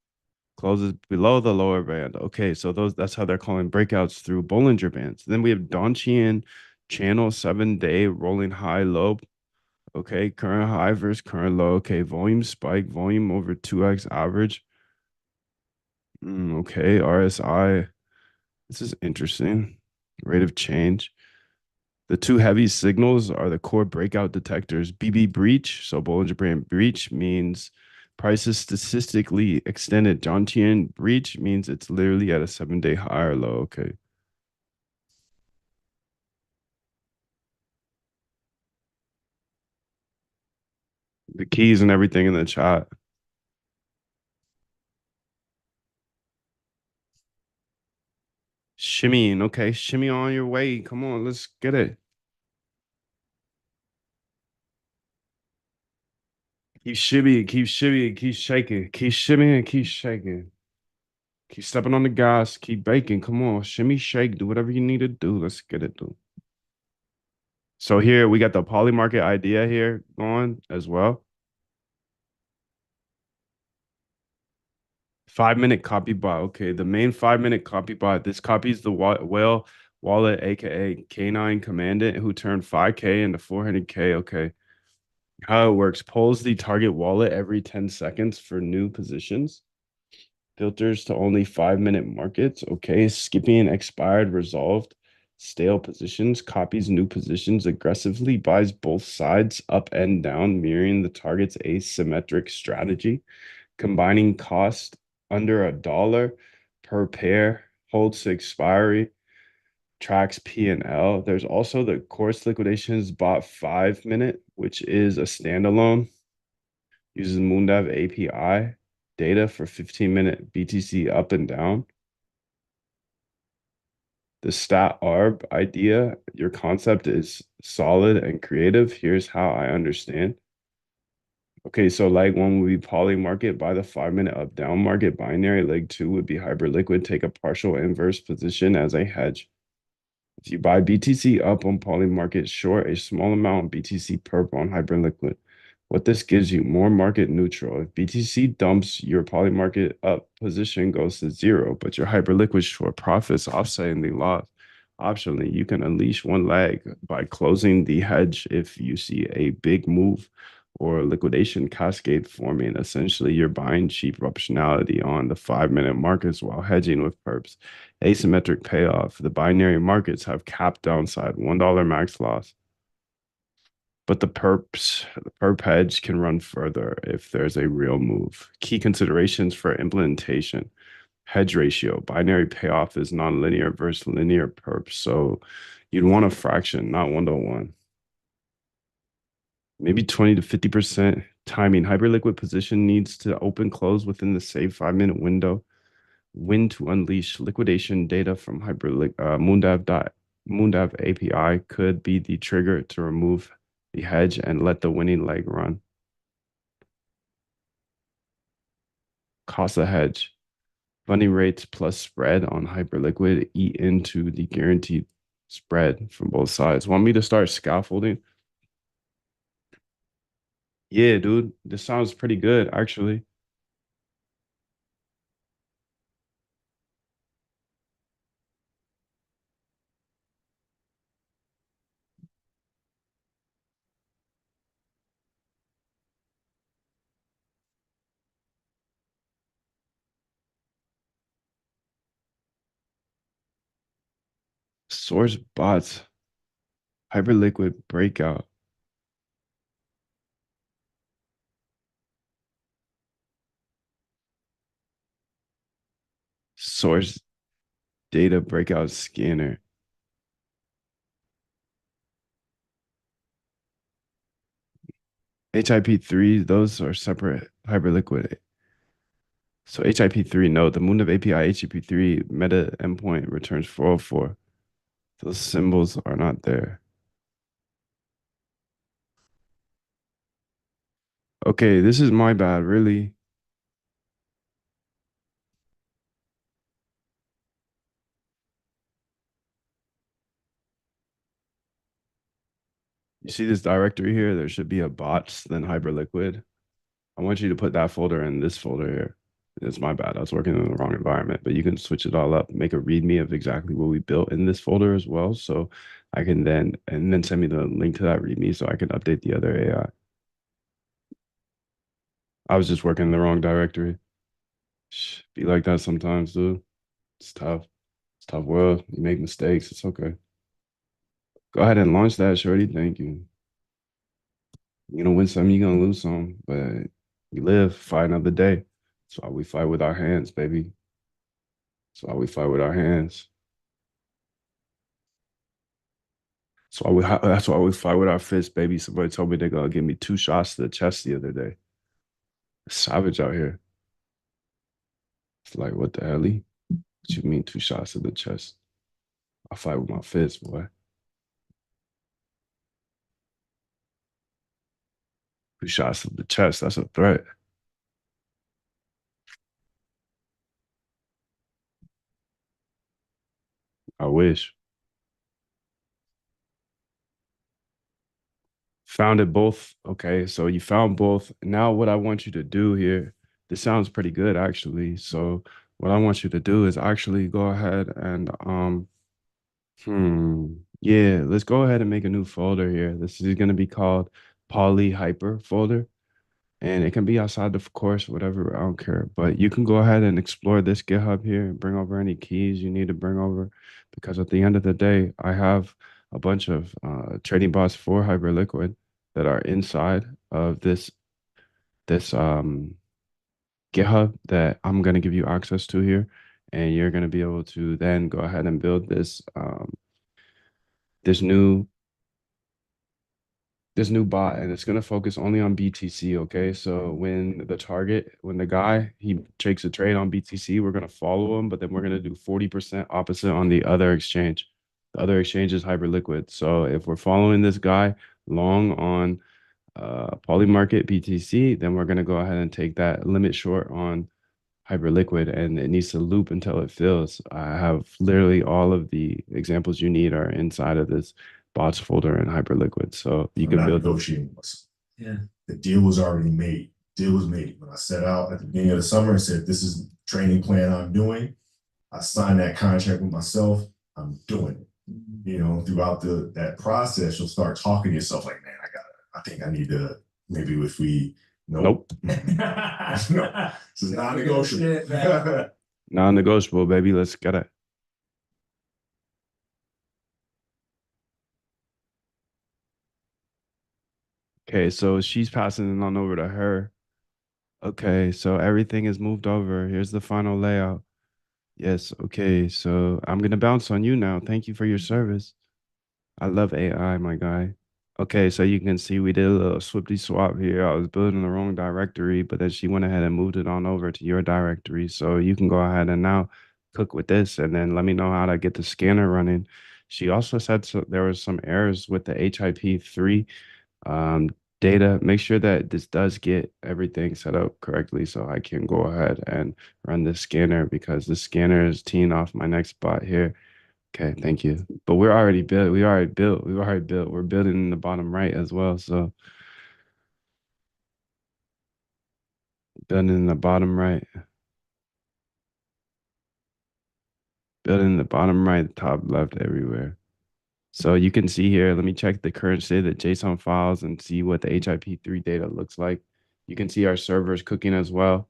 Speaker 1: closes below the lower band. Okay, so that's how they're calling breakouts through Bollinger Bands. Then we have Donchian channel 7-day rolling high low. Okay, current high versus current low. Okay, volume spike, volume over 2x average. Okay, RSI. This is interesting. Rate of change. The two heavy signals are the core breakout detectors. BB breach, so Bollinger Band breach means price is statistically extended. Donchian breach means it's literally at a 7-day high or low. Okay. The keys and everything in the chat. Shimmying. Okay. Shimmy on your way. Come on. Let's get it. Keep shimmying. Keep shimmying. Keep shaking. Keep shimmying. Keep shaking. Keep stepping on the gas. Keep baking. Come on. Shimmy, shake. Do whatever you need to do. Let's get it, dude. So here we got the Polymarket idea here going as well. 5-minute copy bot. Okay, the main 5-minute copy bot. This copies the whale wallet, aka K9 Commandant, who turned 5K into 400K. Okay, how it works: pulls the target wallet every 10 seconds for new positions. Filters to only 5-minute markets. Okay, skipping expired, resolved, stale positions. Copies new positions aggressively. Buys both sides up and down, mirroring the target's asymmetric strategy. Combining cost under $1 per pair, holds to expiry, tracks P&L. There's also the course liquidations bot 5-minute, which is a standalone, uses Moondav API data for 15-minute BTC up and down. The stat arb idea, your concept is solid and creative. Here's how I understand. Okay, so leg one would be poly market, buy the 5-minute up down market binary. Leg two would be Hyperliquid, take a partial inverse position as a hedge. If you buy BTC up on poly market, short a small amount of BTC perp on Hyperliquid. What this gives you, more market neutral. If BTC dumps, your poly market up position goes to zero, but your Hyperliquid short profits offsetting the loss. Optionally, you can unleash one leg by closing the hedge if you see a big move or liquidation cascade forming. Essentially, you're buying cheap optionality on the 5-minute markets while hedging with perps. Asymmetric payoff. The binary markets have capped downside, $1 max loss. But the perp hedge can run further if there's a real move. Key considerations for implementation. Hedge ratio. Binary payoff is nonlinear versus linear perp. So you'd want a fraction, not 1-to-1. Maybe 20 to 50% timing. Hyperliquid position needs to open close within the saved 5-minute window. When to unleash liquidation data from Moondav API could be the trigger to remove the hedge and let the winning leg run. Cost of hedge. Funding rates plus spread on Hyperliquid eat into the guaranteed spread from both sides. Want me to start scaffolding? Yeah, dude, this sounds pretty good, actually. Source bots, Hyperliquid breakout. Source data breakout scanner. HIP3, those are separate Hyperliquid. So HIP3, no, the Moondev API HIP3 meta endpoint returns 404. Those symbols are not there. Okay, this is my bad, really. You see this directory here? There should be a bots, then Hyperliquid. I want you to put that folder in this folder here. It's my bad. I was working in the wrong environment, but you can switch it all up, make a README of exactly what we built in this folder as well. So I can then send me the link to that README so I can update the other AI. I was just working in the wrong directory. Be like that sometimes, dude. It's tough. It's a tough world. You make mistakes. It's okay. Go ahead and launch that, shorty. Thank you. You're gonna win some, you're gonna lose some, but you live, fight another day. That's why we fight with our hands, baby. That's why we fight with our hands. That's why we fight with our fists, baby. Somebody told me they're gonna give me 2 shots to the chest the other day. Savage out here. It's like, what the hell? What you mean 2 shots to the chest? I fight with my fists, boy. 2 shots to the chest, that's a threat. I wish. Found it both. Okay, so you found both. Now, what I want you to do here, this sounds pretty good actually. So, what I want you to do is actually go ahead and yeah, let's go ahead and make a new folder here. This is gonna be called Poly Hyper folder, and it can be outside the course, whatever. I don't care, but you can go ahead and explore this GitHub here and bring over any keys you need to bring over, because at the end of the day, I have a bunch of trading bots for Hyperliquid that are inside of this GitHub that I'm gonna give you access to here, and you're gonna be able to then go ahead and build this new this new bot, and it's going to focus only on BTC. Okay, so when the guy he takes a trade on BTC, we're going to follow him, but then we're going to do 40% opposite on the other exchange. The other exchange is Hyperliquid. So if we're following this guy long on Polymarket BTC, then we're going to go ahead and take that limit short on Hyperliquid, and it needs to loop until it fills. I have literally all of the examples you need are inside of this bots folder in Hyperliquid. So you
Speaker 3: I'm
Speaker 1: can
Speaker 3: not
Speaker 1: build.
Speaker 3: negotiating with myself.
Speaker 2: Yeah.
Speaker 3: The deal was already made. Deal was made. When I set out at the beginning of the summer and said, this is the training plan I'm doing, I signed that contract with myself. I'm doing it. You know, throughout that process, you'll start talking to yourself like, man, I think I need to, maybe if we,
Speaker 1: Nope.
Speaker 3: No, this is non-negotiable.
Speaker 1: Non-negotiable, baby. Let's get it. Okay, so she's passing it on over to her. Okay, so everything is moved over. Here's the final layout. Yes, okay, so I'm gonna bounce on you now. Thank you for your service. I love AI, my guy. Okay, so you can see we did a little swifty swap here. I was building the wrong directory, but then she went ahead and moved it on over to your directory. So you can go ahead and now cook with this and then let me know how to get the scanner running. She also said there was some errors with the HIP3 um, data. Make sure that this does get everything set up correctly so I can go ahead and run the scanner, because the scanner is teeing off my next bot here. Okay, thank you. But we're already built. We already built. We've already built. We're building in the bottom right as well. So building in the bottom right, building in the bottom right, top left, everywhere. So you can see here, let me check the current state of the JSON files and see what the HIP3 data looks like. You can see our servers cooking as well.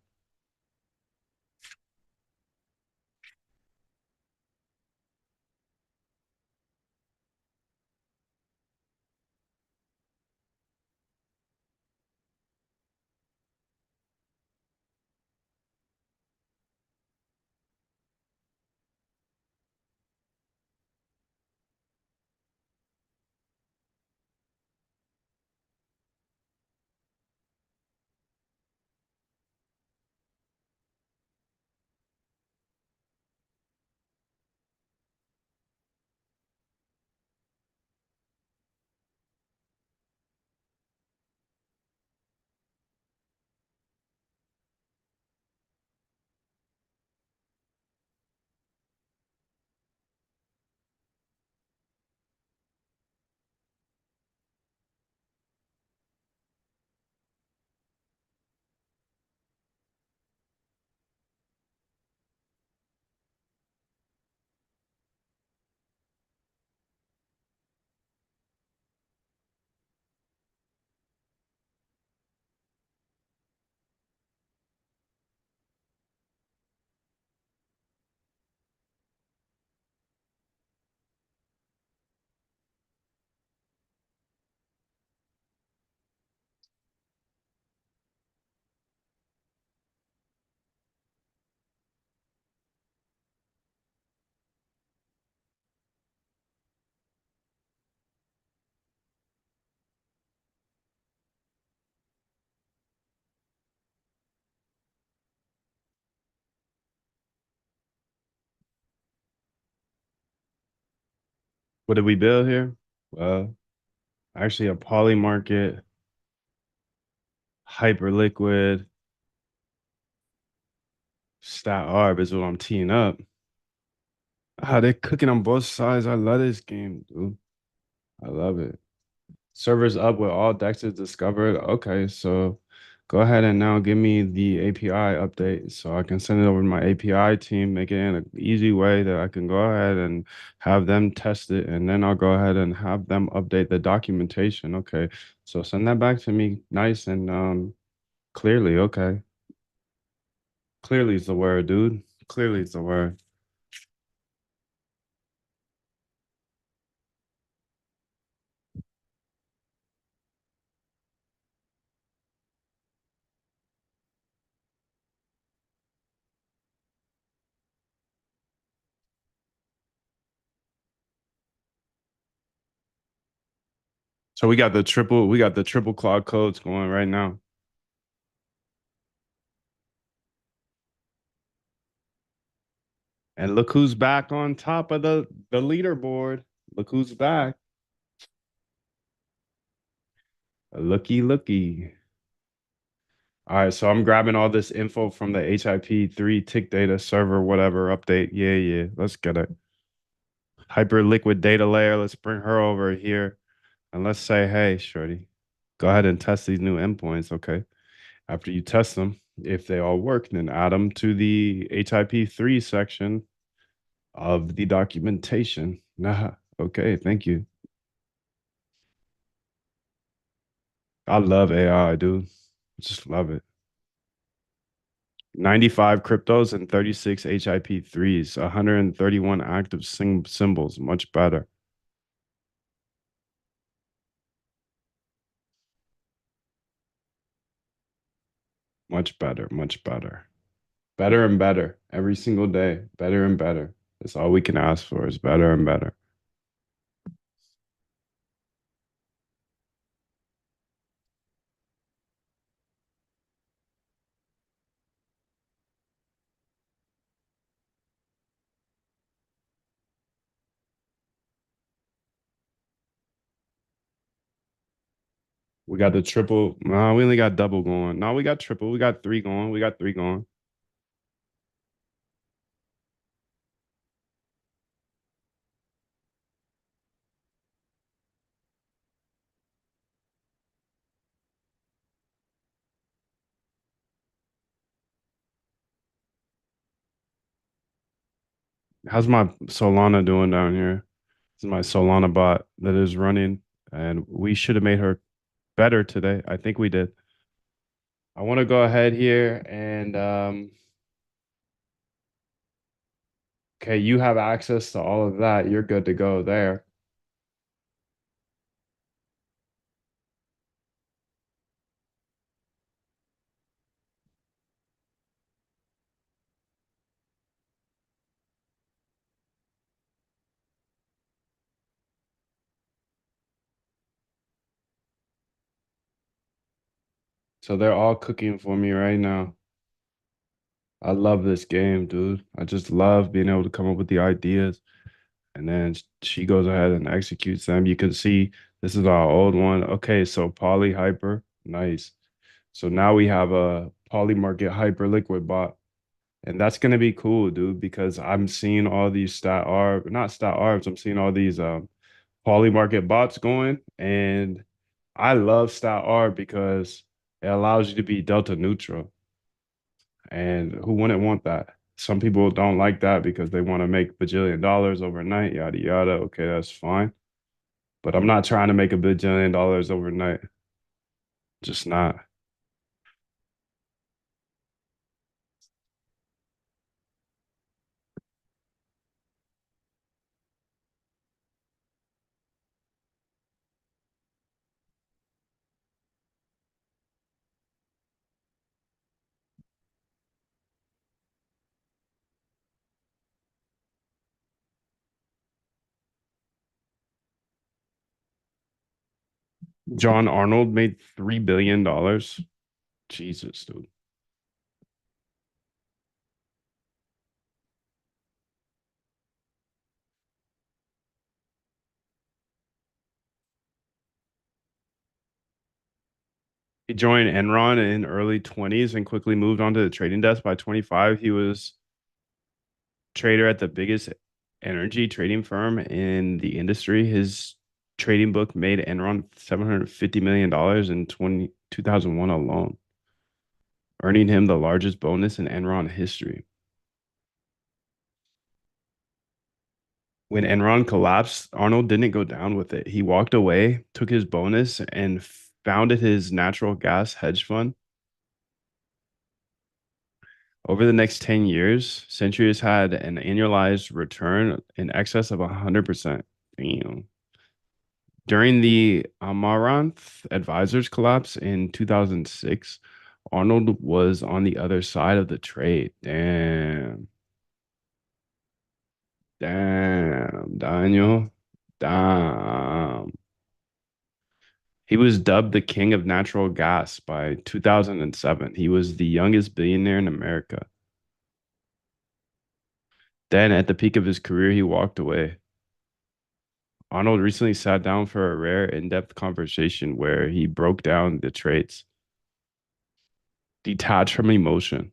Speaker 1: What did we build here? Well, actually a poly market, hyperliquid, stat arb is what I'm teeing up. Ah, they're cooking on both sides. I love this game, dude. I love it. Servers up with all dexes discovered. Okay, so go ahead and now give me the API update so I can send it over to my API team, make it in an easy way that I can go ahead and have them test it, and then I'll go ahead and have them update the documentation. Okay, so send that back to me nice and clearly. Okay, clearly is the word, dude. Clearly is the word. So we got the triple cloud codes going right now. And look who's back on top of the leaderboard. Look who's back. Looky. All right, so I'm grabbing all this info from the HIP3 tick data server, whatever update. Yeah. Let's get it. Hyperliquid data layer. Let's bring her over here. And let's say, hey, shorty, go ahead and test these new endpoints. Okay. After you test them, if they all work, then add them to the HIP3 section of the documentation. Nah, okay, thank you. I love AI, dude. Just love it. 95 cryptos and 36 HIP3s, 131 active symbols. Much better. Much better. Much better. Better and better every single day. Better and better. That's all we can ask for is better and better. We got the triple. No, we only got double going. No, we got triple. We got three going. We got three going. How's my Solana doing down here? This is my Solana bot that is running, and we should have made her better today. I think we did. I want to go ahead here and okay, you have access to all of that. You're good to go there. So they're all cooking for me right now. I love this game, dude. I just love being able to come up with the ideas and then she goes ahead and executes them. You can see this is our old one. Okay, so poly hyper, nice. So now we have a poly market hyper liquid bot. And that's gonna be cool, dude, because I'm seeing all these stat arb, not stat arbs, I'm seeing all these poly market bots going. And I love stat arb because it allows you to be delta neutral. And who wouldn't want that? Some people don't like that because they want to make bajillion dollars overnight, yada yada. Okay, that's fine. But I'm not trying to make a bajillion dollars overnight. Just not. John Arnold made $3 billion. Jesus, dude. He joined Enron in early 20s and quickly moved on to the trading desk. By 25, he was trader at the biggest energy trading firm in the industry. His trading book made Enron $750 million in 2001 alone, earning him the largest bonus in Enron history. When Enron collapsed, Arnold didn't go down with it. He walked away, took his bonus, and founded his natural gas hedge fund. Over the next 10 years, Century has had an annualized return in excess of 100%. Damn. During the Amaranth Advisors collapse in 2006, Arnold was on the other side of the trade. Damn. Damn, Daniel. Damn. He was dubbed the king of natural gas by 2007. He was the youngest billionaire in America. Then, at the peak of his career, he walked away. Arnold recently sat down for a rare, in depth conversation where he broke down the traits detached from emotion.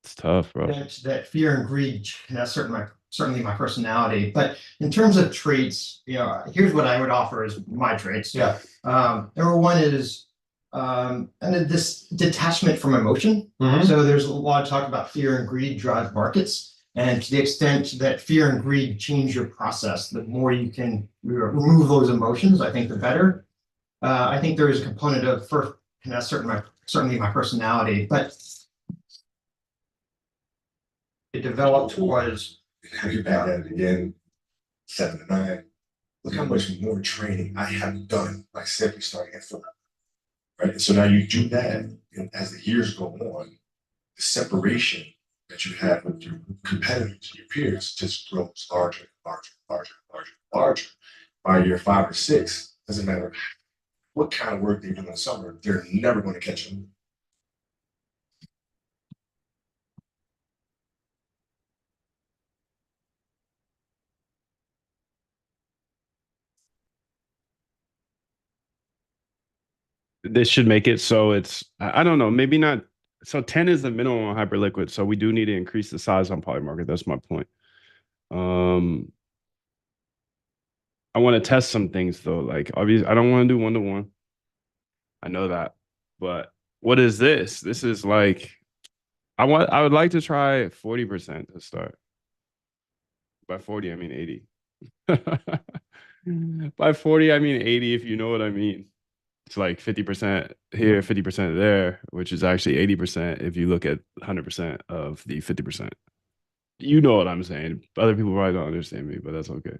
Speaker 1: It's tough, bro.
Speaker 5: That fear and greed, that's certainly my personality. But in terms of traits, here's what I would offer as my traits.
Speaker 3: Yeah.
Speaker 5: Number one is and this detachment from emotion.
Speaker 3: Mhm.
Speaker 5: So there's a lot of talk about fear and greed drive markets. And to the extent that fear and greed change your process, the more you can remove those emotions, I think the better. I think there is a component of first, and that's certainly my personality, but it developed was
Speaker 6: Have you back at it again, 7 to 9. Look how much more training I have done by simply starting at 4. Right. And so now you do that, and as the years go on, the separation that you have with your competitors, your peers, just grows larger, larger, larger, larger, larger. By year 5 or 6, doesn't matter what kind of work they do in the summer, they're never going to catch them.
Speaker 1: This should make it so it's, I don't know, maybe not. So 10 is the minimum on Hyperliquid. So we do need to increase the size on Polymarket. That's my point. I want to test some things though. Like obviously, I don't want to do 1-to-1. I know that. But what is this? This is like I would like to try 40% to start. By 40, I mean 80. By 40, I mean 80, if you know what I mean. It's like 50% here, 50% there, which is actually 80% if you look at 100% of the 50%. You know what I'm saying. Other people probably don't understand me, but that's okay.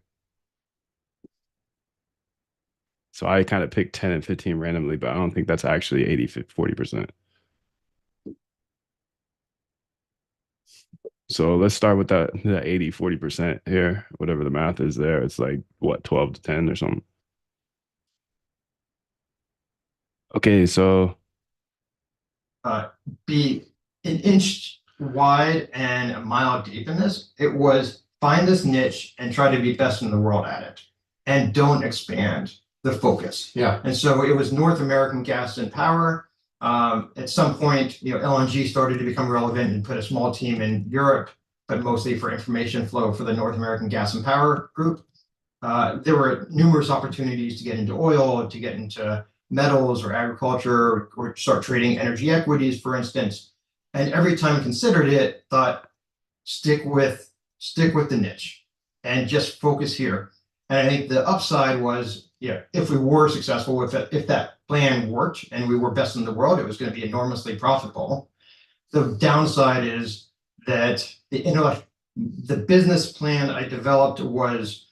Speaker 1: So I kind of picked 10 and 15 randomly, but I don't think that's actually 80, 40%. So let's start with that 80, 40% here, whatever the math is there. It's like what, 12 to 10 or something. Okay, so
Speaker 5: be an inch wide and a mile deep in this. It was find this niche and try to be best in the world at it, and don't expand the focus.
Speaker 3: Yeah.
Speaker 5: And so it was North American gas and power. At some point, LNG started to become relevant and put a small team in Europe, but mostly for information flow for the North American gas and power group. There were numerous opportunities to get into oil, to get into metals or agriculture, or start trading energy equities, for instance. And every time considered it, thought stick with the niche and just focus here. And I think the upside was, if we were successful, if that plan worked and we were best in the world, it was going to be enormously profitable. The downside is that the business plan I developed was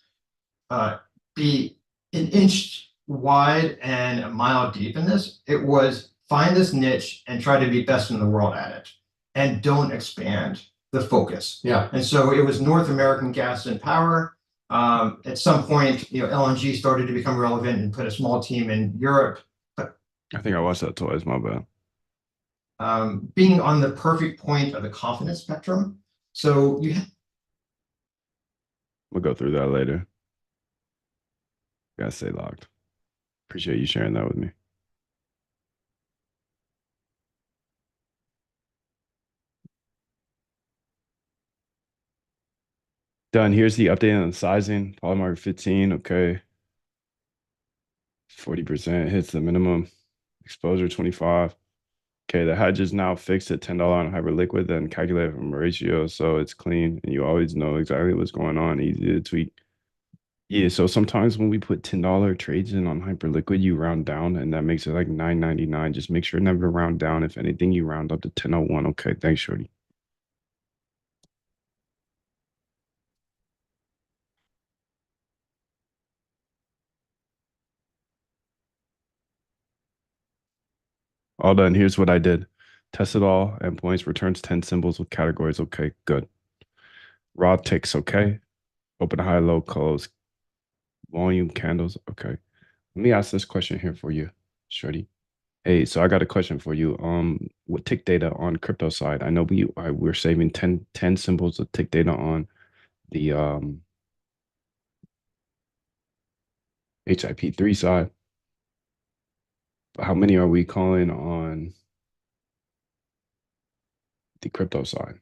Speaker 5: be an inch wide and a mile deep in this. It was find this niche and try to be best in the world at it, and don't expand the focus.
Speaker 3: Yeah.
Speaker 5: And so it was North American gas and power. At some point, LNG started to become relevant and put a small team in Europe. But
Speaker 1: I think I watched that twice, my bad.
Speaker 5: Being on the perfect point of the confidence spectrum. So
Speaker 1: We'll go through that later. Gotta stay locked. Appreciate you sharing that with me. Done. Here's the update on the sizing. Polymarket 15. Okay. 40% hits the minimum. Exposure 25. Okay, the hedge is now fixed at $10 on Hyperliquid, then calculated from a ratio, so it's clean and you always know exactly what's going on, easy to tweak. Yeah, so sometimes when we put $10 trades in on Hyperliquid, you round down and that makes it like $9.99. Just make sure never to round down. If anything, you round up to 10.01. Okay, thanks, Shorty. All done. Here's what I did. Tested all endpoints, returns 10 symbols with categories. Okay, good. Raw ticks, okay. Open, high, low, close. Volume, candles, okay. Let me ask this question here for you, Shorty. Hey, so I got a question for you. With tick data on crypto side, I know we're saving 10 symbols of tick data on the HIP3 side. But how many are we calling on the crypto side?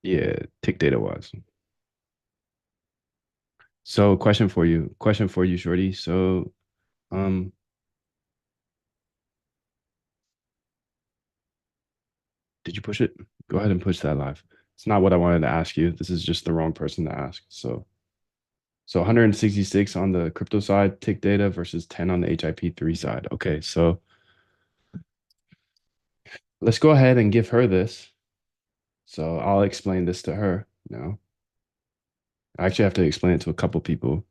Speaker 1: Yeah, tick data wise. So question for you, Shorty. So did you push it? Go ahead and push that live. It's not what I wanted to ask you. This is just the wrong person to ask. So 166 on the crypto side, tick data versus 10 on the HIP3 side. Okay, so let's go ahead and give her this. So I'll explain this to her now. I actually have to explain it to a couple people.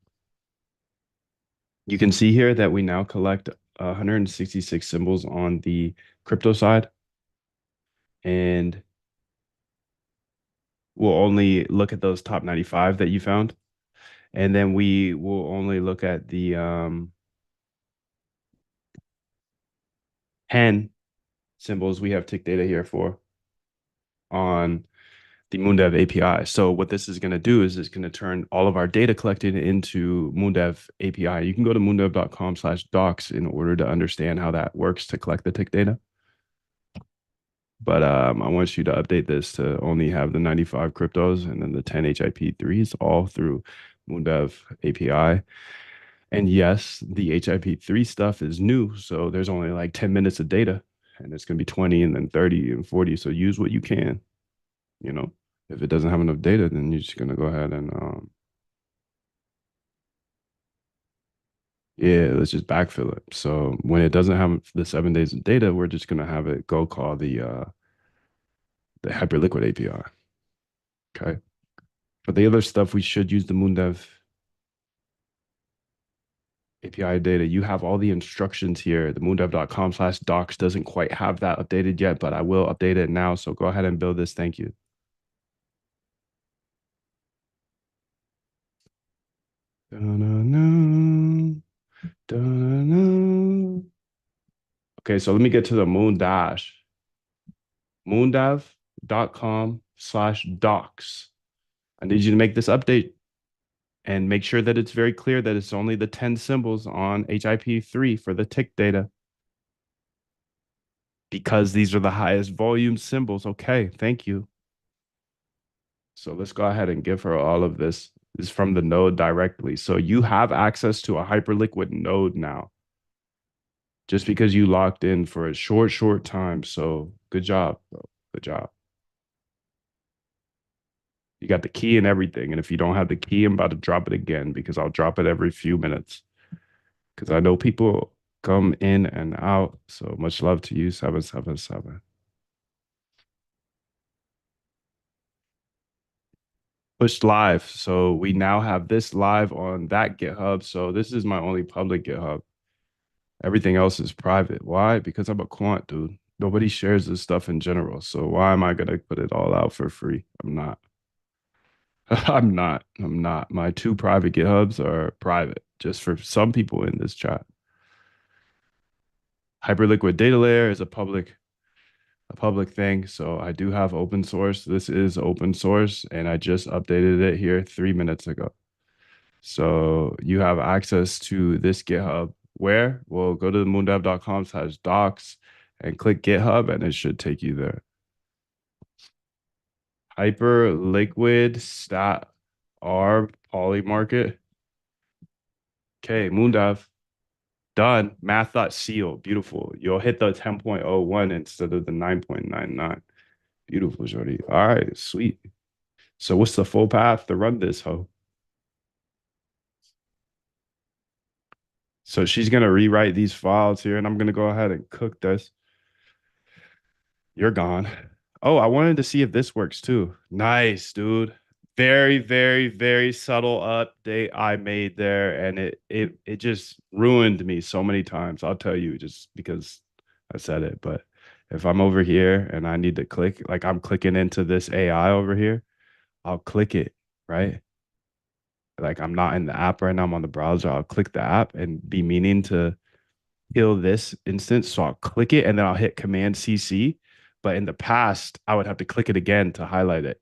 Speaker 1: You can see here that we now collect 166 symbols on the crypto side. And we'll only look at those top 95 that you found. And then we will only look at the 10 symbols we have tick data here for on the Moondev API. So what this is going to do is it's going to turn all of our data collected into Moondev API. You can go to moondev.com/docs in order to understand how that works to collect the tick data. But I want you to update this to only have the 95 cryptos and then the 10 HIP3s all through Moondev API. And yes, the HIP3 stuff is new. So there's only like 10 minutes of data and it's going to be 20 and then 30 and 40. So use what you can, you know. If it doesn't have enough data, then you're just going to go ahead and, yeah, let's just backfill it. So when it doesn't have the 7 days of data, we're just going to have it go call the Hyperliquid API. Okay. For the other stuff, we should use the Moondev API data. You have all the instructions here. The moondev.com/docs doesn't quite have that updated yet, but I will update it now. So go ahead and build this. Thank you. Da-na-na, da-na-na. Okay, so let me get to the Moondev.com/docs. I need you to make this update and make sure that it's very clear that it's only the 10 symbols on HIP3 for the tick data. Because these are the highest volume symbols. Okay, thank you. So let's go ahead and give her all of this. This is from the node directly. So you have access to a Hyperliquid node now. Just because you locked in for a short time. So good job, bro. Good job. You got the key and everything. And if you don't have the key, I'm about to drop it again because I'll drop it every few minutes. Because I know people come in and out. So much love to you, 777. Pushed live. So we now have this live on that GitHub. So this is my only public GitHub. Everything else is private. Why? Because I'm a quant, dude. Nobody shares this stuff in general. So why am I going to put it all out for free? I'm not. I'm not. My 2 private GitHubs are private, just for some people in this chat. Hyperliquid data layer is a public thing. So I do have open source. This is open source, and I just updated it here 3 minutes ago. So you have access to this GitHub. Where? Well, go to moondev.com/docs and click GitHub, and it should take you there. Hyper liquid stat arb poly market. Okay, Moondive. Done. Math.seal. Beautiful. You'll hit the 10.01 instead of the 9.99. Beautiful, Jody. All right, sweet. So what's the full path to run this hoe? So she's gonna rewrite these files here, and I'm gonna go ahead and cook this. You're gone. Oh, I wanted to see if this works too. Nice, dude. Very, very, very subtle update I made there, and it just ruined me so many times. I'll tell you just because I said it. But if I'm over here and I need to click, like I'm clicking into this AI over here, I'll click it, right? Like I'm not in the app right now, I'm on the browser. I'll click the app and be meaning to kill this instance. So I'll click it and then I'll hit Command CC. But in the past, I would have to click it again to highlight it.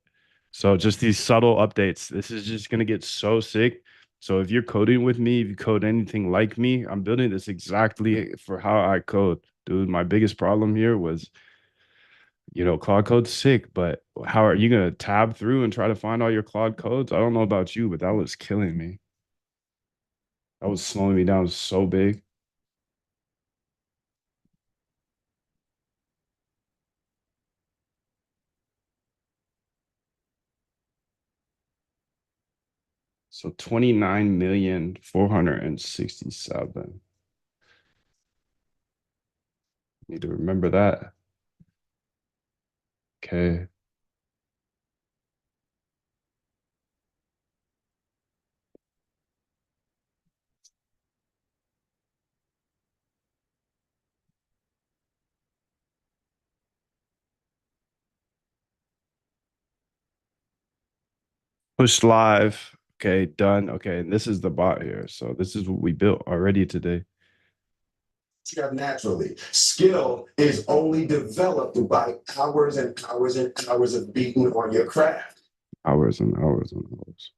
Speaker 1: So just these subtle updates. This is just gonna get so sick. So if you're coding with me, if you code anything like me, I'm building this exactly for how I code. Dude, my biggest problem here was, Claude Code's sick, but how are you gonna tab through and try to find all your Claude codes? I don't know about you, but that was killing me. That was slowing me down so big. So 29,467. Need to remember that. Okay. Push live. Okay, done. Okay, and this is the bot here. So this is what we built already today.
Speaker 6: You have naturally. Skill is only developed by hours and hours and hours of beating on your craft.
Speaker 1: Hours and hours and hours.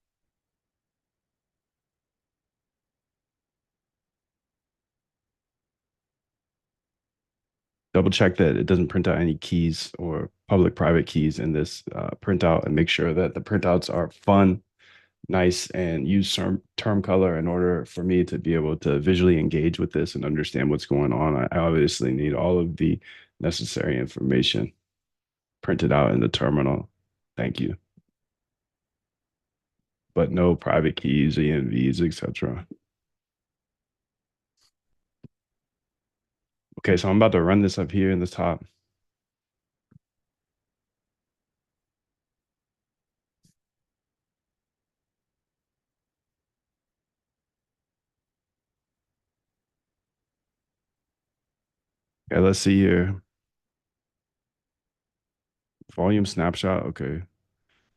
Speaker 1: Double check that it doesn't print out any keys or public private keys in this printout, and make sure that the printouts are fun, nice, and use term color in order for me to be able to visually engage with this and understand what's going on. I obviously need all of the necessary information printed out in the terminal. Thank you. But no private keys, ENVs, etc. Okay, so I'm about to run this up here in the top. Okay, let's see here. Volume snapshot. Okay.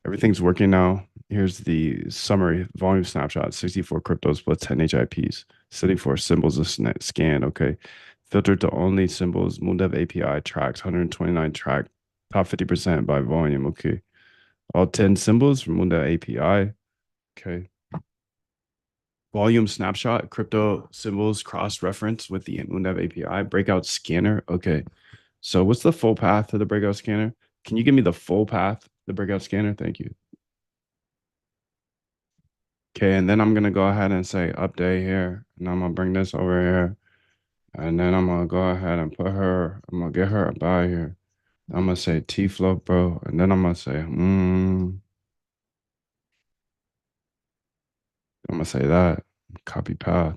Speaker 1: Everything's working now. Here's the summary volume snapshot: 64 cryptos plus 10 HIPs, setting for symbols of scan. Okay. Filtered to only symbols. Moondev API tracks 129 track, top 50% by volume. Okay. All 10 symbols from Moondev API. Okay. Volume snapshot, crypto symbols cross reference with the Moondev API. Breakout scanner. Okay. So what's the full path to the breakout scanner? Can you give me the full path, the breakout scanner? Thank you. Okay, and then I'm gonna go ahead and say update here, and I'm gonna bring this over here, and then I'm gonna go ahead and I'm gonna get her about here. I'm gonna say T-Flow, bro, and then I'm gonna say, I'm gonna say that, copy path.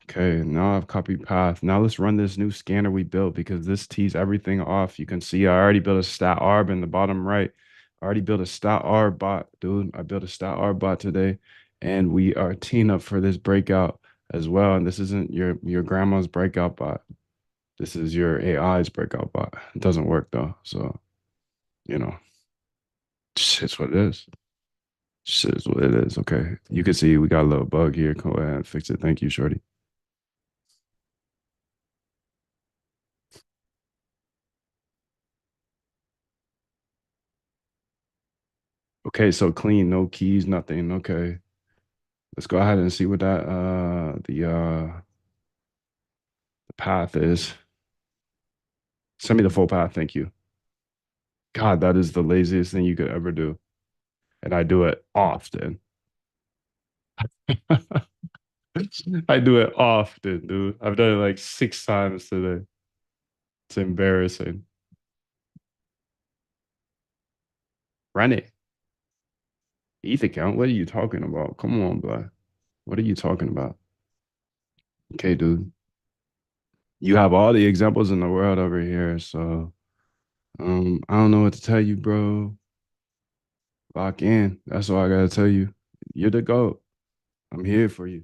Speaker 1: Okay, now I've copied path. Now let's run this new scanner we built because this tees everything off. You can see I already built a stat arb in the bottom right. I already built a stat arb bot, dude. I built a stat arb bot today, and we are teeing up for this breakout as well. And this isn't your grandma's breakout bot. This is your AI's breakout bot. It doesn't work though, so it's what it is. Shit is what it is. Okay, you can see we got a little bug here. Go ahead and fix it. Thank you, shorty. Okay, so clean, no keys, nothing. Okay. Let's go ahead and see what that the path is. Send me the full path, thank you. God, that is the laziest thing you could ever do. And I do it often. I do it often, dude. I've done it like 6 times today. It's embarrassing. Run it. ETH account? What are you talking about? Come on, bro. What are you talking about? Okay, dude. You have all the examples in the world over here, so I don't know what to tell you, bro. Lock in. That's all I gotta tell you. You're the GOAT. I'm here for you.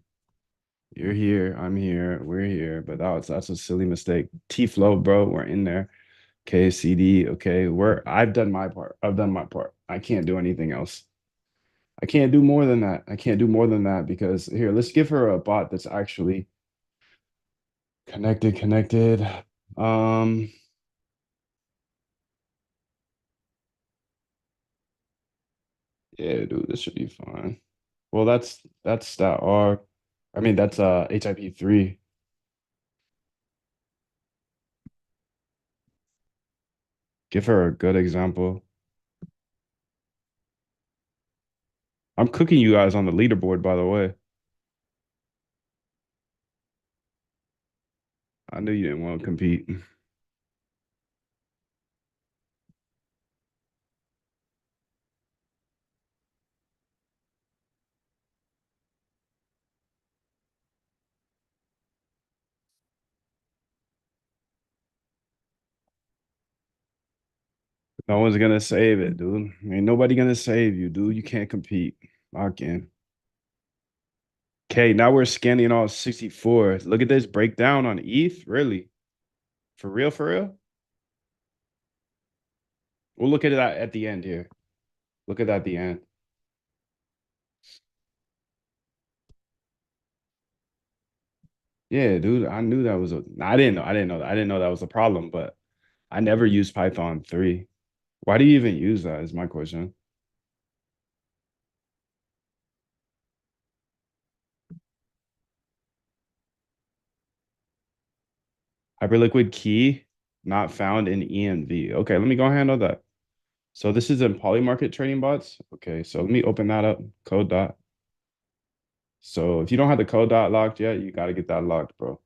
Speaker 1: You're here. I'm here. We're here. But that's a silly mistake. T Flow, bro. We're in there. Okay, CD. Okay, I've done my part. I've done my part. I can't do anything else. I can't do more than that. I can't do more than that because here, let's give her a bot that's actually connected. Um, yeah, dude, this should be fine. Well, that's that R. I mean, that's HIP3. Give her a good example. I'm cooking you guys on the leaderboard, by the way. I knew you didn't want to compete. No one's gonna save it, dude. Ain't nobody gonna save you, dude. You can't compete. Lock in. Okay, now we're scanning all 64. Look at this breakdown on ETH. Really? For real, for real? We'll look at that at the end here. Look at that at the end. Yeah, dude. I knew that was a I didn't know that was a problem, but I never used Python 3. Why do you even use that is my question. Hyperliquid key not found in ENV. Okay, let me go handle that. So this is in Polymarket trading bots. Okay, so let me open that up. Code dot. So if you don't have the code dot locked yet, you got to get that locked, bro.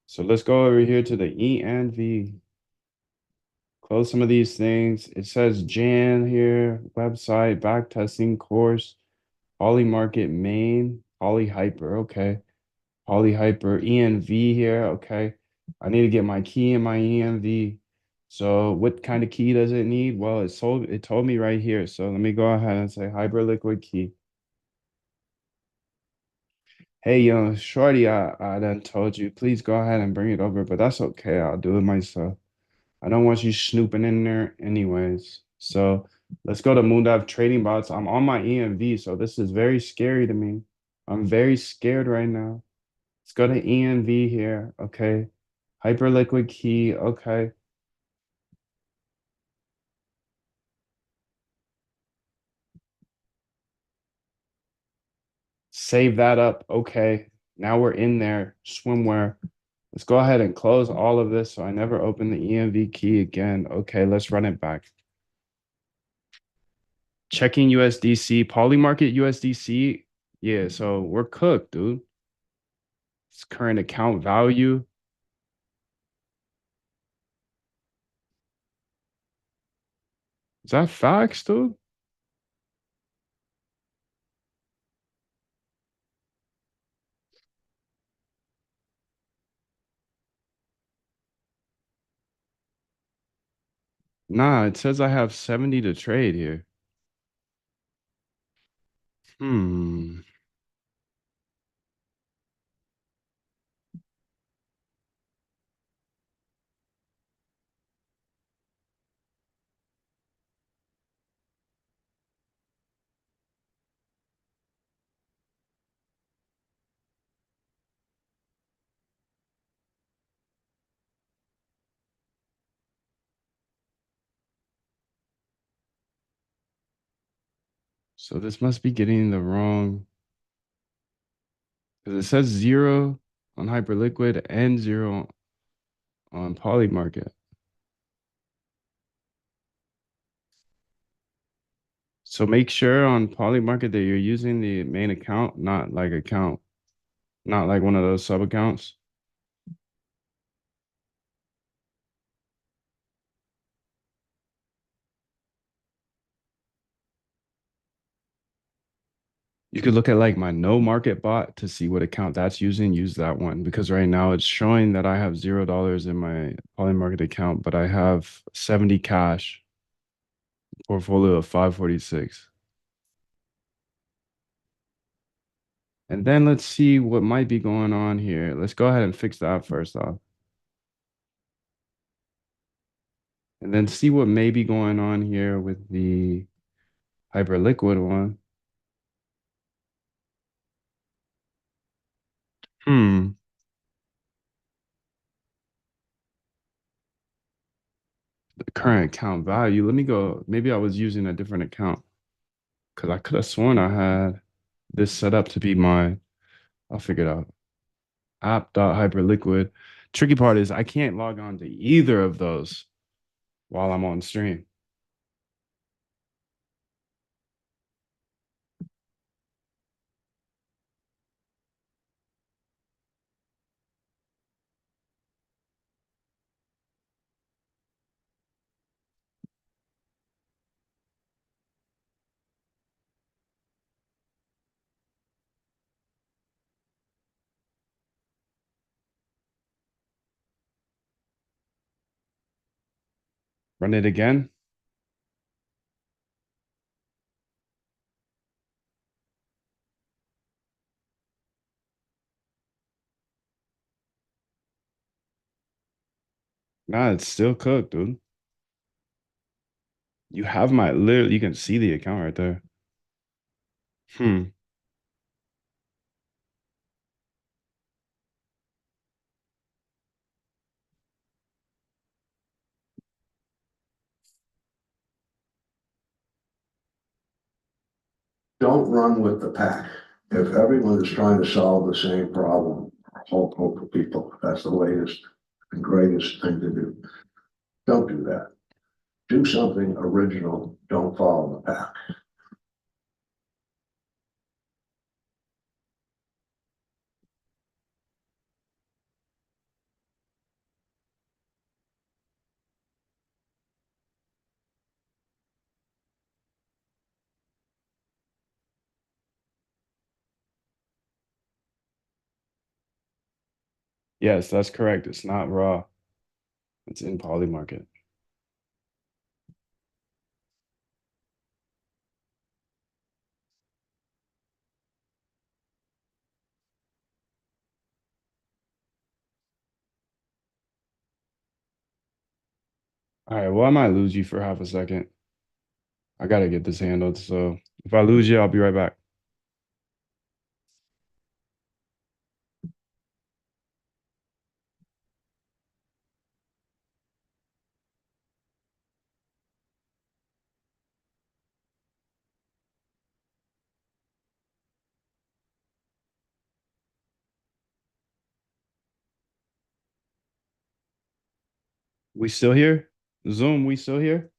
Speaker 1: So let's go over here to the ENV. Close some of these things. It says Jan here, website, back testing course, Polymarket main, Polyhyper. Okay. Polyhyper ENV here. Okay. I need to get my key in my ENV. So what kind of key does it need? Well, it told me right here. So let me go ahead and say Hyperliquid key. Hey, shorty, I done told you, please go ahead and bring it over, but that's okay. I'll do it myself. I don't want you snooping in there anyways. So let's go to Moondive Trading Bots. I'm on my ENV, so this is very scary to me. I'm very scared right now. Let's go to ENV here. Okay. Hyperliquid key. Okay. Save that up. Okay. Now we're in there. Swimwear. Let's go ahead and close all of this so I never open the ENV key again. Okay, let's run it back. Checking USDC, Polymarket USDC. Yeah, so we're cooked, dude. It's current account value. Is that facts, dude? Nah, it says I have 70 to trade here. Hmm. So this must be getting the wrong. Because it says 0 on Hyperliquid and 0 on Polymarket. So make sure on Polymarket that you're using the main account, not like one of those sub accounts. You could look at like my no market bot to see what account that's using. Use that one because right now it's showing that I have $0 in my Polymarket account, but I have 70 cash, portfolio of 546. And then let's see what might be going on here. Let's go ahead and fix that first off. And then see what may be going on here with the Hyperliquid one. Hmm. The current account value. Let me go. Maybe I was using a different account because I could have sworn I had this set up to be my, I'll figure it out. App.hyperliquid. Tricky part is I can't log on to either of those while I'm on stream. Run it again. Nah, it's still cooked, dude. You have my literally, you can see the account right there. Hmm.
Speaker 7: Don't run with the pack. If everyone is trying to solve the same problem, hope for people, that's the latest and greatest thing to do. Don't do that. Do something original. Don't follow the pack.
Speaker 1: Yes, that's correct. It's not raw. It's in Polymarket. All right, well, I might lose you for half a second. I gotta get this handled. So if I lose you, I'll be right back. We still here? Zoom, we still here?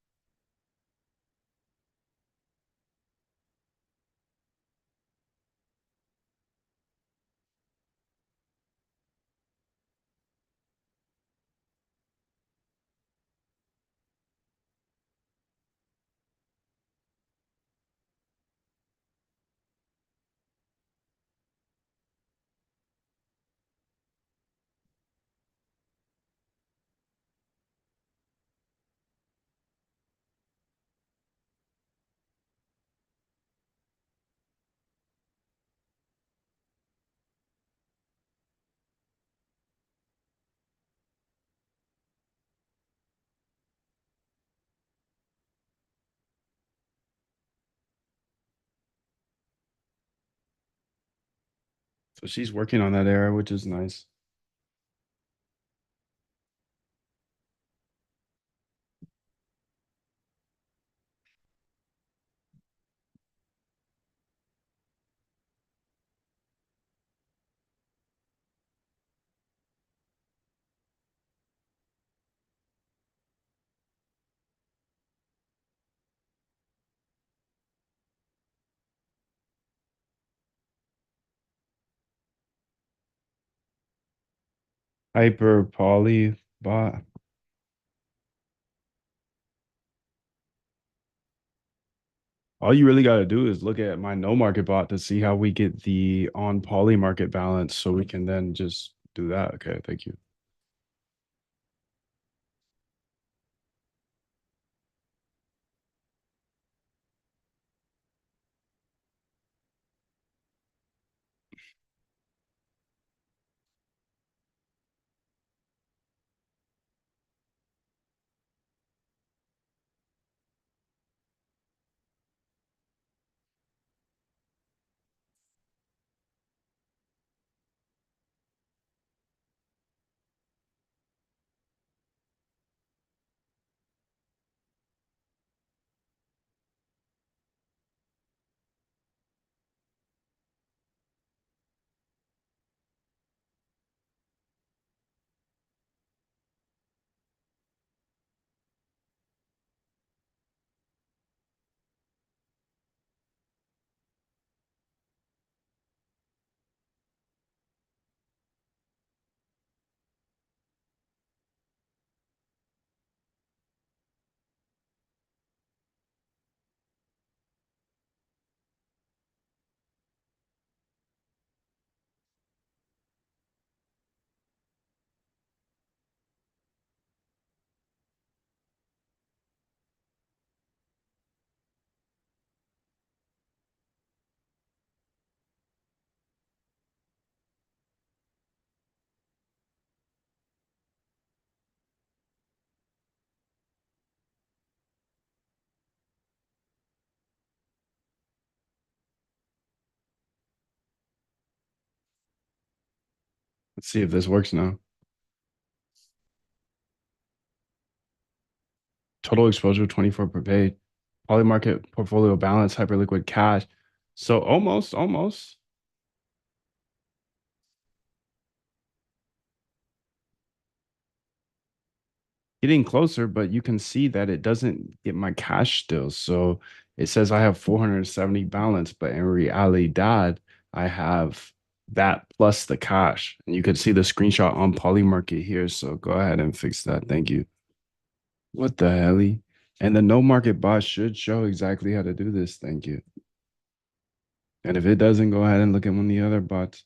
Speaker 1: So she's working on that error, which is nice. Hyper poly bot. All you really got to do is look at my no market bot to see how we get the on poly market balance so we can then just do that. Okay, thank you. Let's see if this works now. Total exposure 24 per page. Poly market portfolio balance, hyperliquid cash. So almost. Getting closer, but you can see that it doesn't get my cash still. So it says I have 470 balance, but in realidad, I have that plus the cash. And you could see the screenshot on Polymarket here. So go ahead and fix that. Thank you. What the hell? And the no market bot should show exactly how to do this. Thank you. And if it doesn't, go ahead and look at one of the other bots.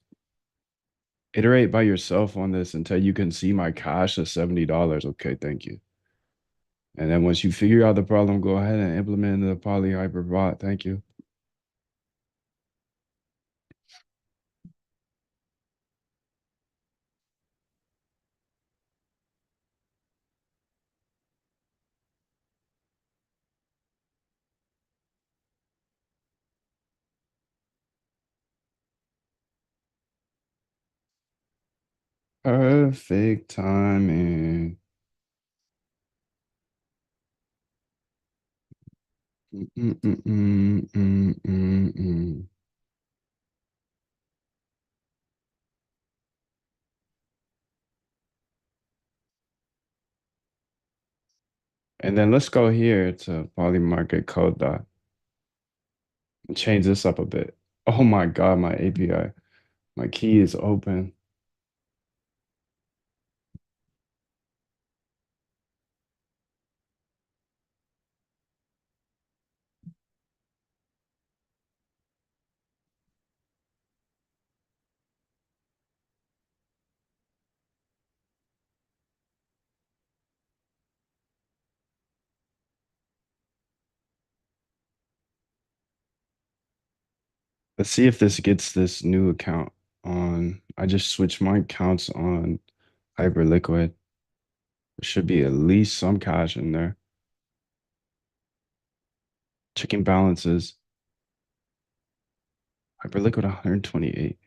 Speaker 1: Iterate by yourself on this until you can see my cash of $70. Okay, thank you. And then once you figure out the problem, go ahead and implement the poly hyper bot. Thank you. Perfect timing. Mm, mm, mm, mm, mm, mm, mm. And then let's go here to poly market code dot and change this up a bit. Oh my God, my API, my key is open. Let's see if this gets this new account on. I just switched my accounts on Hyperliquid. There should be at least some cash in there. Checking balances. Hyperliquid 128.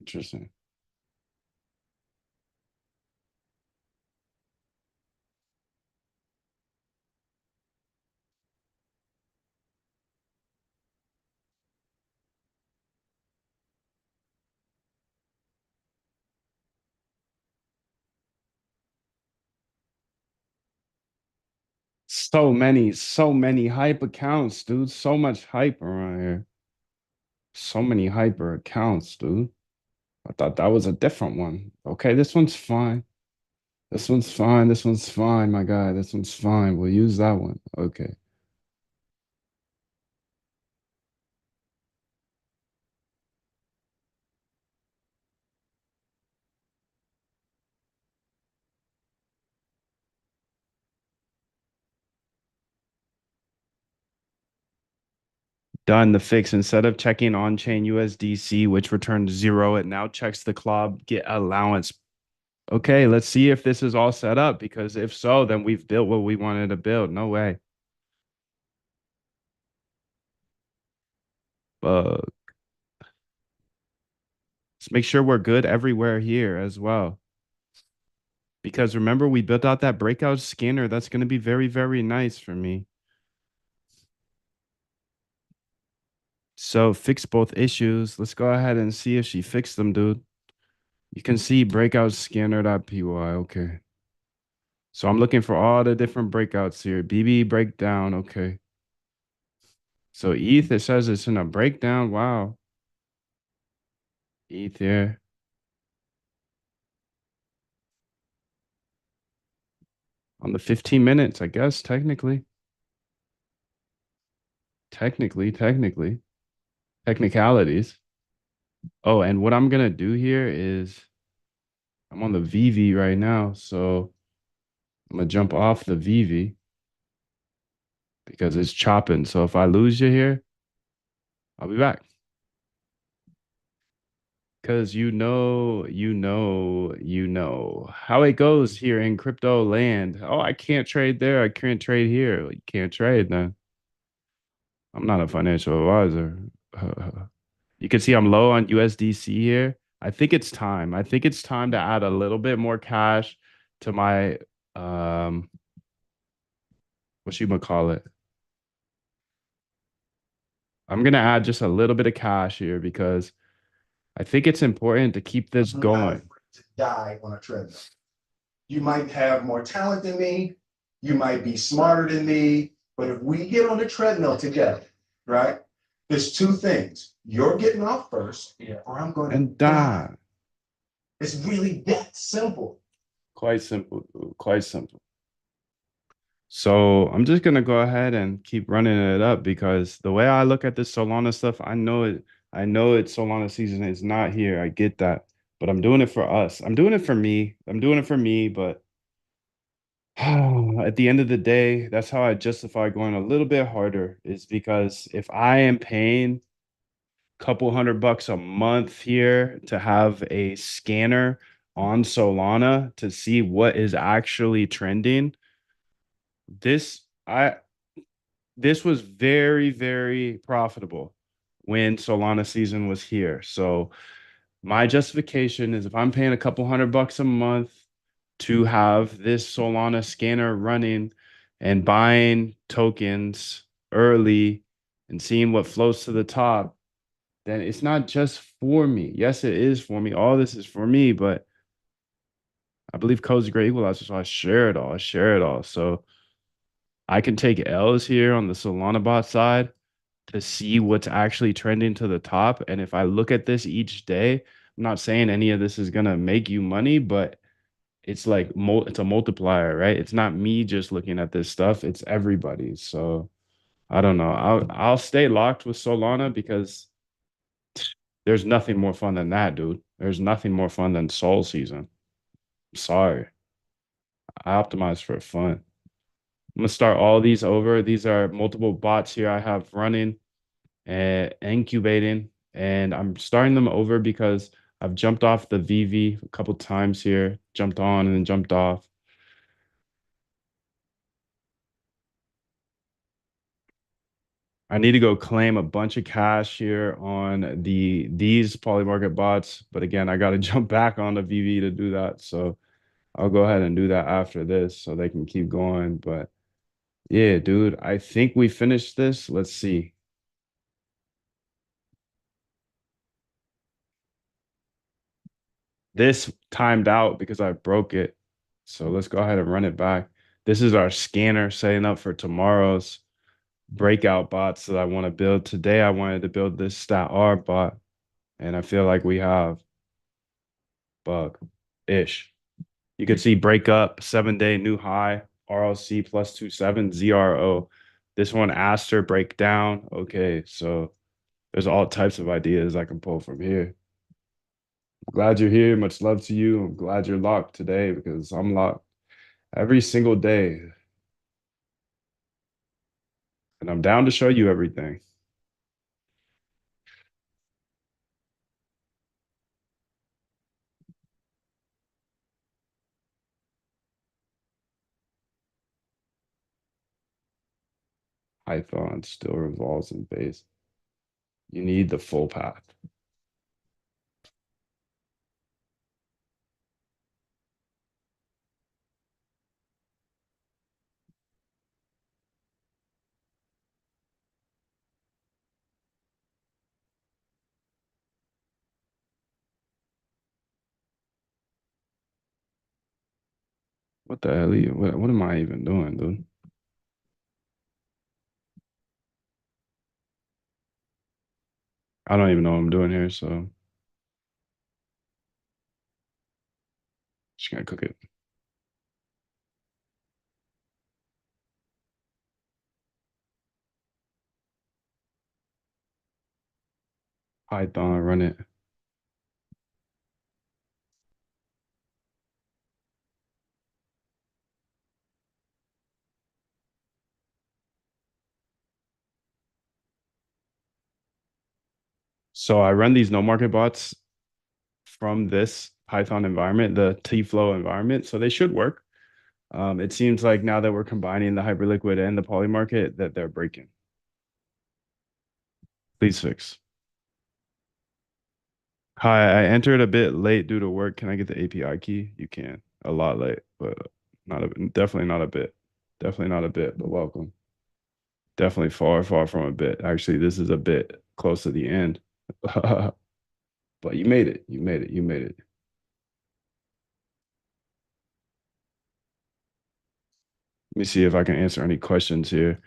Speaker 1: Interesting. So many hype accounts, dude. So much hype around here. So many hyper accounts, dude. I thought that was a different one. Okay, this one's fine. This one's fine. This one's fine, my guy. This one's fine. We'll use that one. Okay. Done the fix. Instead of checking on-chain USDC, which returned 0, it now checks the club get allowance. Okay, let's see if this is all set up, because if so, then we've built what we wanted to build. No way. Bug. Let's make sure we're good everywhere here as well. Because remember, we built out that breakout scanner. That's going to be very, very nice for me. So fix both issues. Let's go ahead and see if she fixed them, dude. You can see breakout scanner.py. Okay. So I'm looking for all the different breakouts here. BB breakdown. Okay. So ETH, it says it's in a breakdown. Wow. ETH here. On the 15 minutes, I guess, technically. Technicalities. Oh, and what I'm going to do here is I'm on the VV right now. So I'm going to jump off the VV because it's chopping. So if I lose you here, I'll be back. Because you know how it goes here in crypto land. Oh, I can't trade there. I can't trade here. You can't trade then. I'm not a financial advisor. You can see I'm low on USDC here. I think it's time. I think it's time to add a little bit more cash to my what you gonna call it? I'm gonna add just a little bit of cash here because I think it's important to keep this
Speaker 6: I'm not
Speaker 1: going.
Speaker 6: afraid to die on a treadmill. You might have more talent than me, you might be smarter than me, but if we get on the treadmill together, right? There's two things. You're getting off first, or I'm going to
Speaker 1: And
Speaker 6: die.
Speaker 1: die.
Speaker 6: It's really that simple.
Speaker 1: Quite simple, dude. Quite simple. So I'm just gonna go ahead and keep running it up because the way I look at this Solana stuff, I know it's Solana season is not here. I get that. But I'm doing it for us. I'm doing it for me. I'm doing it for me, but at the end of the day, that's how I justify going a little bit harder, is because if I am paying a couple $100 a month here to have a scanner on Solana to see what is actually trending, this I this was very, very profitable when Solana season was here. So my justification is if I'm paying a couple $100 a month to have this Solana scanner running and buying tokens early and seeing what floats to the top, then it's not just for me. Yes, it is for me. All this is for me, but I believe code's a great equalizer, so I share it all. I share it all. So I can take L's here on the Solana bot side to see what's actually trending to the top. And if I look at this each day, I'm not saying any of this is gonna make you money, but it's like it's a multiplier, right? It's not me just looking at this stuff, it's everybody. So I don't know. I'll stay locked with Solana because there's nothing more fun than that, dude. There's nothing more fun than Sol season. I'm sorry. I optimize for fun. I'm gonna start all these over. These are multiple bots here I have running and incubating, and I'm starting them over because I've jumped off the VV a couple times here, jumped on and then jumped off. I need to go claim a bunch of cash here on these Polymarket bots, but again, I got to jump back on the VV to do that. So I'll go ahead and do that after this so they can keep going. But yeah, dude, I think we finished this. Let's see. This timed out because I broke it. So let's go ahead and run it back. This is our scanner setting up for tomorrow's breakout bots that I want to build. Today, I wanted to build this stat R bot, and I feel like we have bug-ish. You can see break up, 7-day new high, RLC plus 27, ZRO. This one, Aster break down. Okay, so there's all types of ideas I can pull from here. Glad you're here. Much love to you. I'm glad you're locked today because I'm locked every single day. And I'm down to show you everything. Python still revolves in base. You need the full path. What the hell? What am I even doing, dude? I don't even know what I'm doing here, so just gonna cook it. Python, run it. So I run these no market bots from this Python environment, the T-Flow environment, so they should work. It seems like now that we're combining the Hyperliquid and the Poly market that they're breaking. Please fix. Hi, I entered a bit late due to work. Can I get the API key? You can. A lot late, but definitely not a bit. Definitely not a bit, but welcome. Definitely far, far from a bit. Actually, this is a bit close to the end. But you made it. You made it. You made it. Let me see if I can answer any questions here.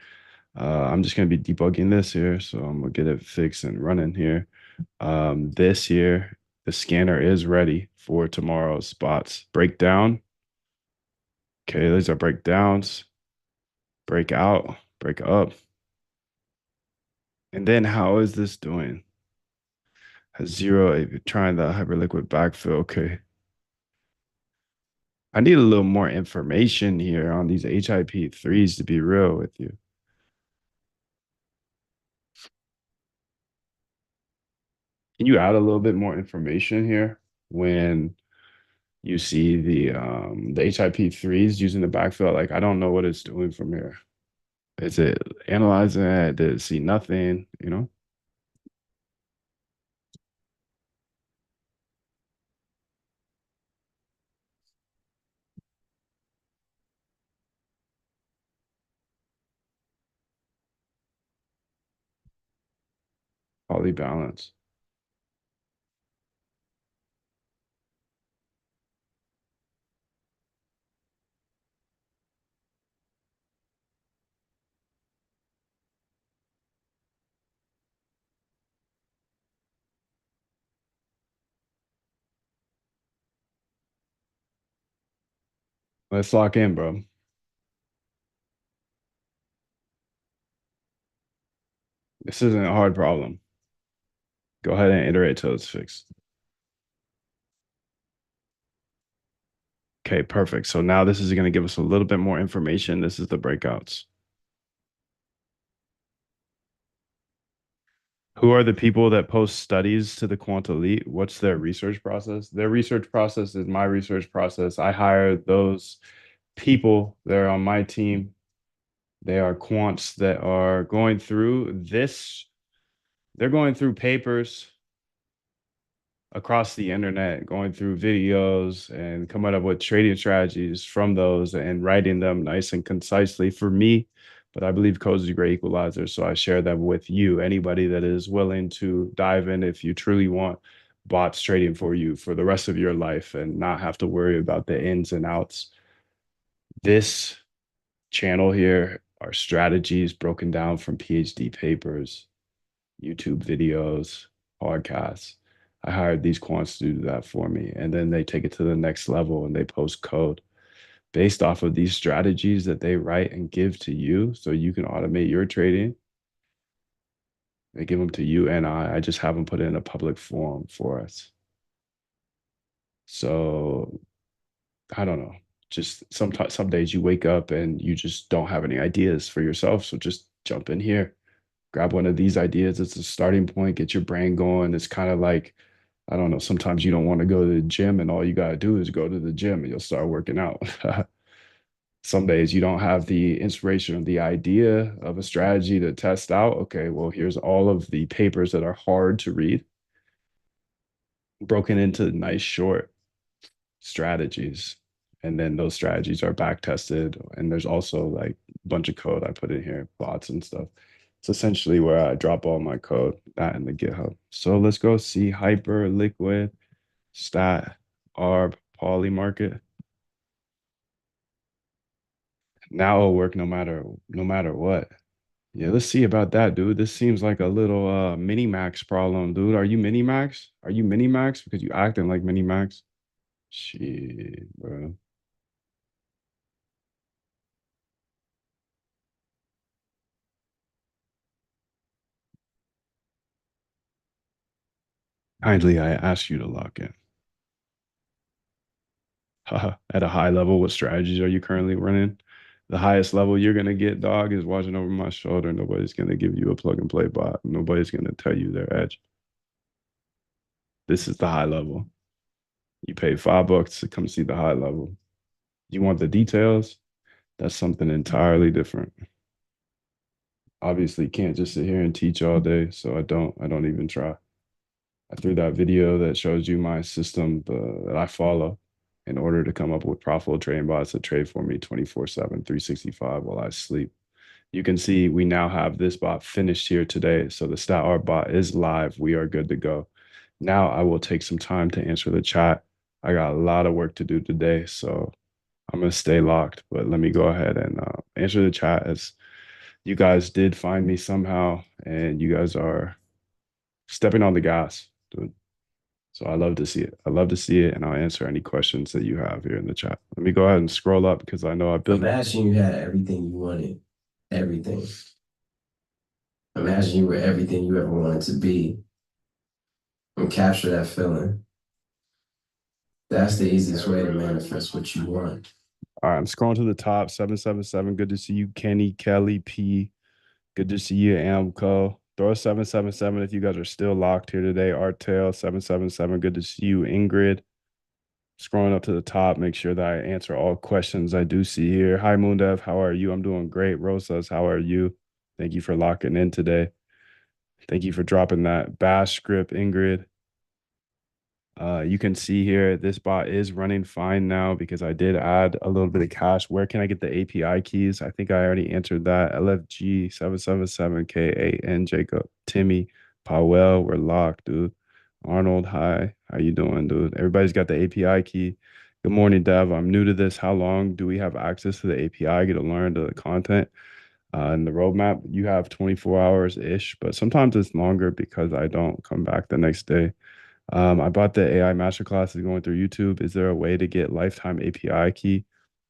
Speaker 1: I'm just going to be debugging this here. So I'm going to get it fixed and running here. This here, the scanner is ready for tomorrow's spots. Breakdown. Okay, these are breakdowns. Break out, break up. And then how is this doing? Has 0, trying the Hyperliquid backfill. Okay. I need a little more information here on these HIP3s to be real with you. Can you add a little bit more information here when you see the HIP3s using the backfill? Like, I don't know what it's doing from here. Is it analyzing it? Did it see nothing? You know? Poly balance. Let's lock in, bro. This isn't a hard problem. Go ahead and iterate till it's fixed. Okay, perfect. So now this is going to give us a little bit more information. This is the breakouts. Who are the people that post studies to the Quant Elite? What's their research process? Their research process is my research process. I hire those people. They're on my team. They are quants that are going through this. They're going through papers across the internet, going through videos and coming up with trading strategies from those and writing them nice and concisely for me. But I believe code is a great equalizer. So I share them with you, anybody that is willing to dive in if you truly want bots trading for you for the rest of your life and not have to worry about the ins and outs. This channel here are strategies broken down from PhD papers, YouTube videos, podcasts. I hired these quants to do that for me. And then they take it to the next level and they post code based off of these strategies that they write and give to you so you can automate your trading. They give them to you and I just have them put it in a public forum for us. So I don't know. Just sometimes some days you wake up and you just don't have any ideas for yourself. So just jump in here, grab one of these ideas. It's a starting point, get your brain going. It's kind of like, I don't know, sometimes you don't want to go to the gym and all you got to do is go to the gym and you'll start working out. Some days you don't have the inspiration or the idea of a strategy to test out. Okay, well, here's all of the papers that are hard to read, broken into nice short strategies. And then those strategies are back tested. And there's also like a bunch of code I put in here, bots and stuff. It's essentially where I drop all my code, that in the GitHub. So let's go see Hyper, Liquid, Stat, ARB, Poly Market. Now it'll work no matter what. Yeah, let's see about that, dude. This seems like a little mini max problem, dude. Are you mini max? Are you mini max? Because you acting like mini max. Shit, bro. Kindly, I ask you to lock in. At a high level, what strategies are you currently running? The highest level you're gonna get, dog, is watching over my shoulder. Nobody's gonna give you a plug and play bot. Nobody's gonna tell you their edge. This is the high level. You pay $5 to come see the high level. You want the details? That's something entirely different. Obviously, can't just sit here and teach all day, so I don't even try. I threw that video that shows you my system that I follow in order to come up with profitable trading bots that trade for me 24/7, 365 while I sleep. You can see we now have this bot finished here today. So the StatR bot is live. We are good to go. Now I will take some time to answer the chat. I got a lot of work to do today, so I'm going to stay locked. But let me go ahead and answer the chat, as you guys did find me somehow and you guys are stepping on the gas, dude. So I love to see it. I love to see it, and I'll answer any questions that you have here in the chat. Let me go ahead and scroll up because I know I've been.
Speaker 2: Imagine you had everything you wanted, everything. Imagine you were everything you ever wanted to be, and capture that feeling. That's the easiest way to manifest what you want.
Speaker 1: All right, I'm scrolling to the top. 777. Good to see you, Kenny, Kelly, P. Good to see you, Amco. Throw a 777 if you guys are still locked here today. Artail 777. Good to see you, Ingrid. Scrolling up to the top, make sure that I answer all questions I do see here. Hi, Moondev. How are you? I'm doing great. Rosas, how are you? Thank you for locking in today. Thank you for dropping that bash script, Ingrid. You can see here, this bot is running fine now because I did add a little bit of cash. Where can I get the API keys? I think I already answered that. LFG 777KAN, Jacob, Timmy, Powell, we're locked, dude. Arnold, hi. How you doing, dude? Everybody's got the API key. Good morning, Dev. I'm new to this. How long do we have access to the API? Get to learn the content and the roadmap. You have 24 hours-ish, but sometimes it's longer because I don't come back the next day. I bought the AI masterclass is going through YouTube. Is there a way to get lifetime API key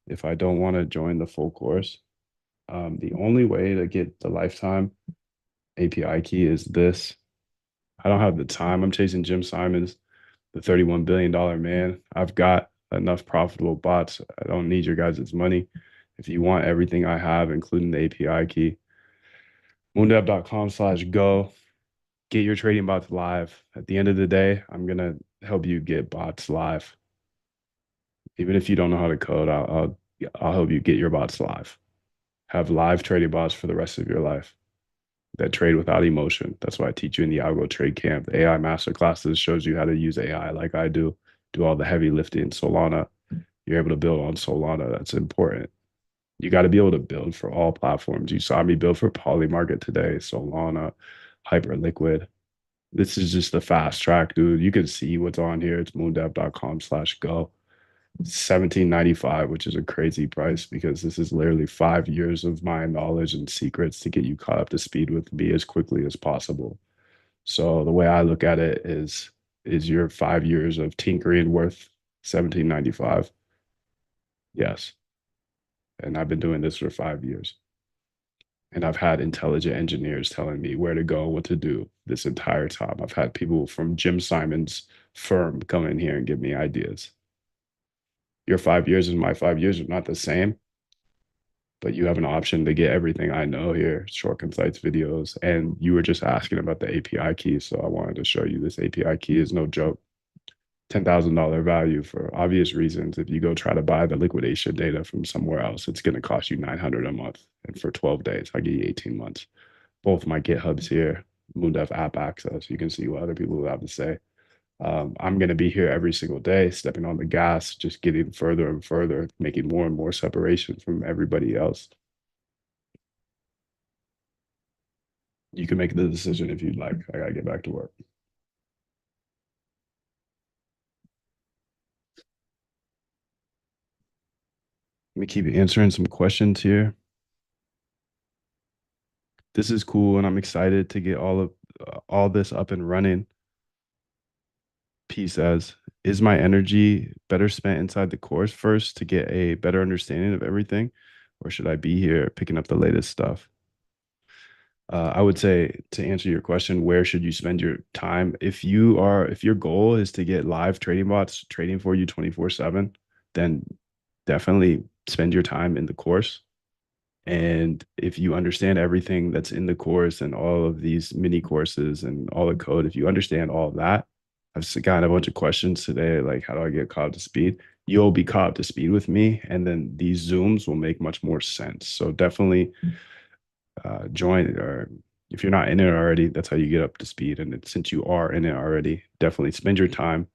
Speaker 1: if I don't want to join the full course? The only way to get the lifetime API key is this. I don't have the time. I'm chasing Jim Simons, the $31 billion man. I've got enough profitable bots. I don't need your guys' money. If you want everything I have, including the API key, moondev.com/go. Get your trading bots live. At the end of the day, I'm going to help you get bots live. Even if you don't know how to code, I'll help you get your bots live. Have live trading bots for the rest of your life that trade without emotion. That's why I teach you in the Algo Trade Camp. The AI master classes shows you how to use AI like I do all the heavy lifting. Solana, you're able to build on Solana. That's important. You got to be able to build for all platforms. You saw me build for Polymarket today, Solana, Hyperliquid. This is just the fast track, dude. You can see what's on here. It's moondev.com/go. 17.95, which is a crazy price because this is literally 5 years of my knowledge and secrets to get you caught up to speed with me as quickly as possible. So the way I look at it is your 5 years of tinkering worth 17.95? Yes. And I've been doing this for 5 years. And I've had intelligent engineers telling me where to go, what to do this entire time. I've had people from Jim Simon's firm come in here and give me ideas. Your 5 years and my 5 years are not the same, but you have an option to get everything I know here, short, concise videos. And you were just asking about the API key. So I wanted to show you this API key is no joke. $10,000 value for obvious reasons. If you go try to buy the liquidation data from somewhere else, it's going to cost you $900 a month. And for 12 days, I'll give you 18 months. Both my GitHubs here, Moondev app access. You can see what other people have to say. I'm going to be here every single day, stepping on the gas, just getting further and further, making more and more separation from everybody else. You can make the decision if you'd like. I got to get back to work. Let me keep answering some questions here. This is cool, and I'm excited to get all this up and running. P says, is my energy better spent inside the course first to get a better understanding of everything, or should I be here picking up the latest stuff? I would say, to answer your question, where should you spend your time? If your goal is to get live trading bots trading for you 24/7, then definitely spend your time in the course. And if you understand everything that's in the course and all of these mini courses and all the code, if you understand all of that, I've gotten a bunch of questions today, like how do I get caught up to speed? You'll be caught up to speed with me, and then these Zooms will make much more sense. So definitely join, or if you're not in it already, that's how you get up to speed. And since you are in it already, definitely spend your time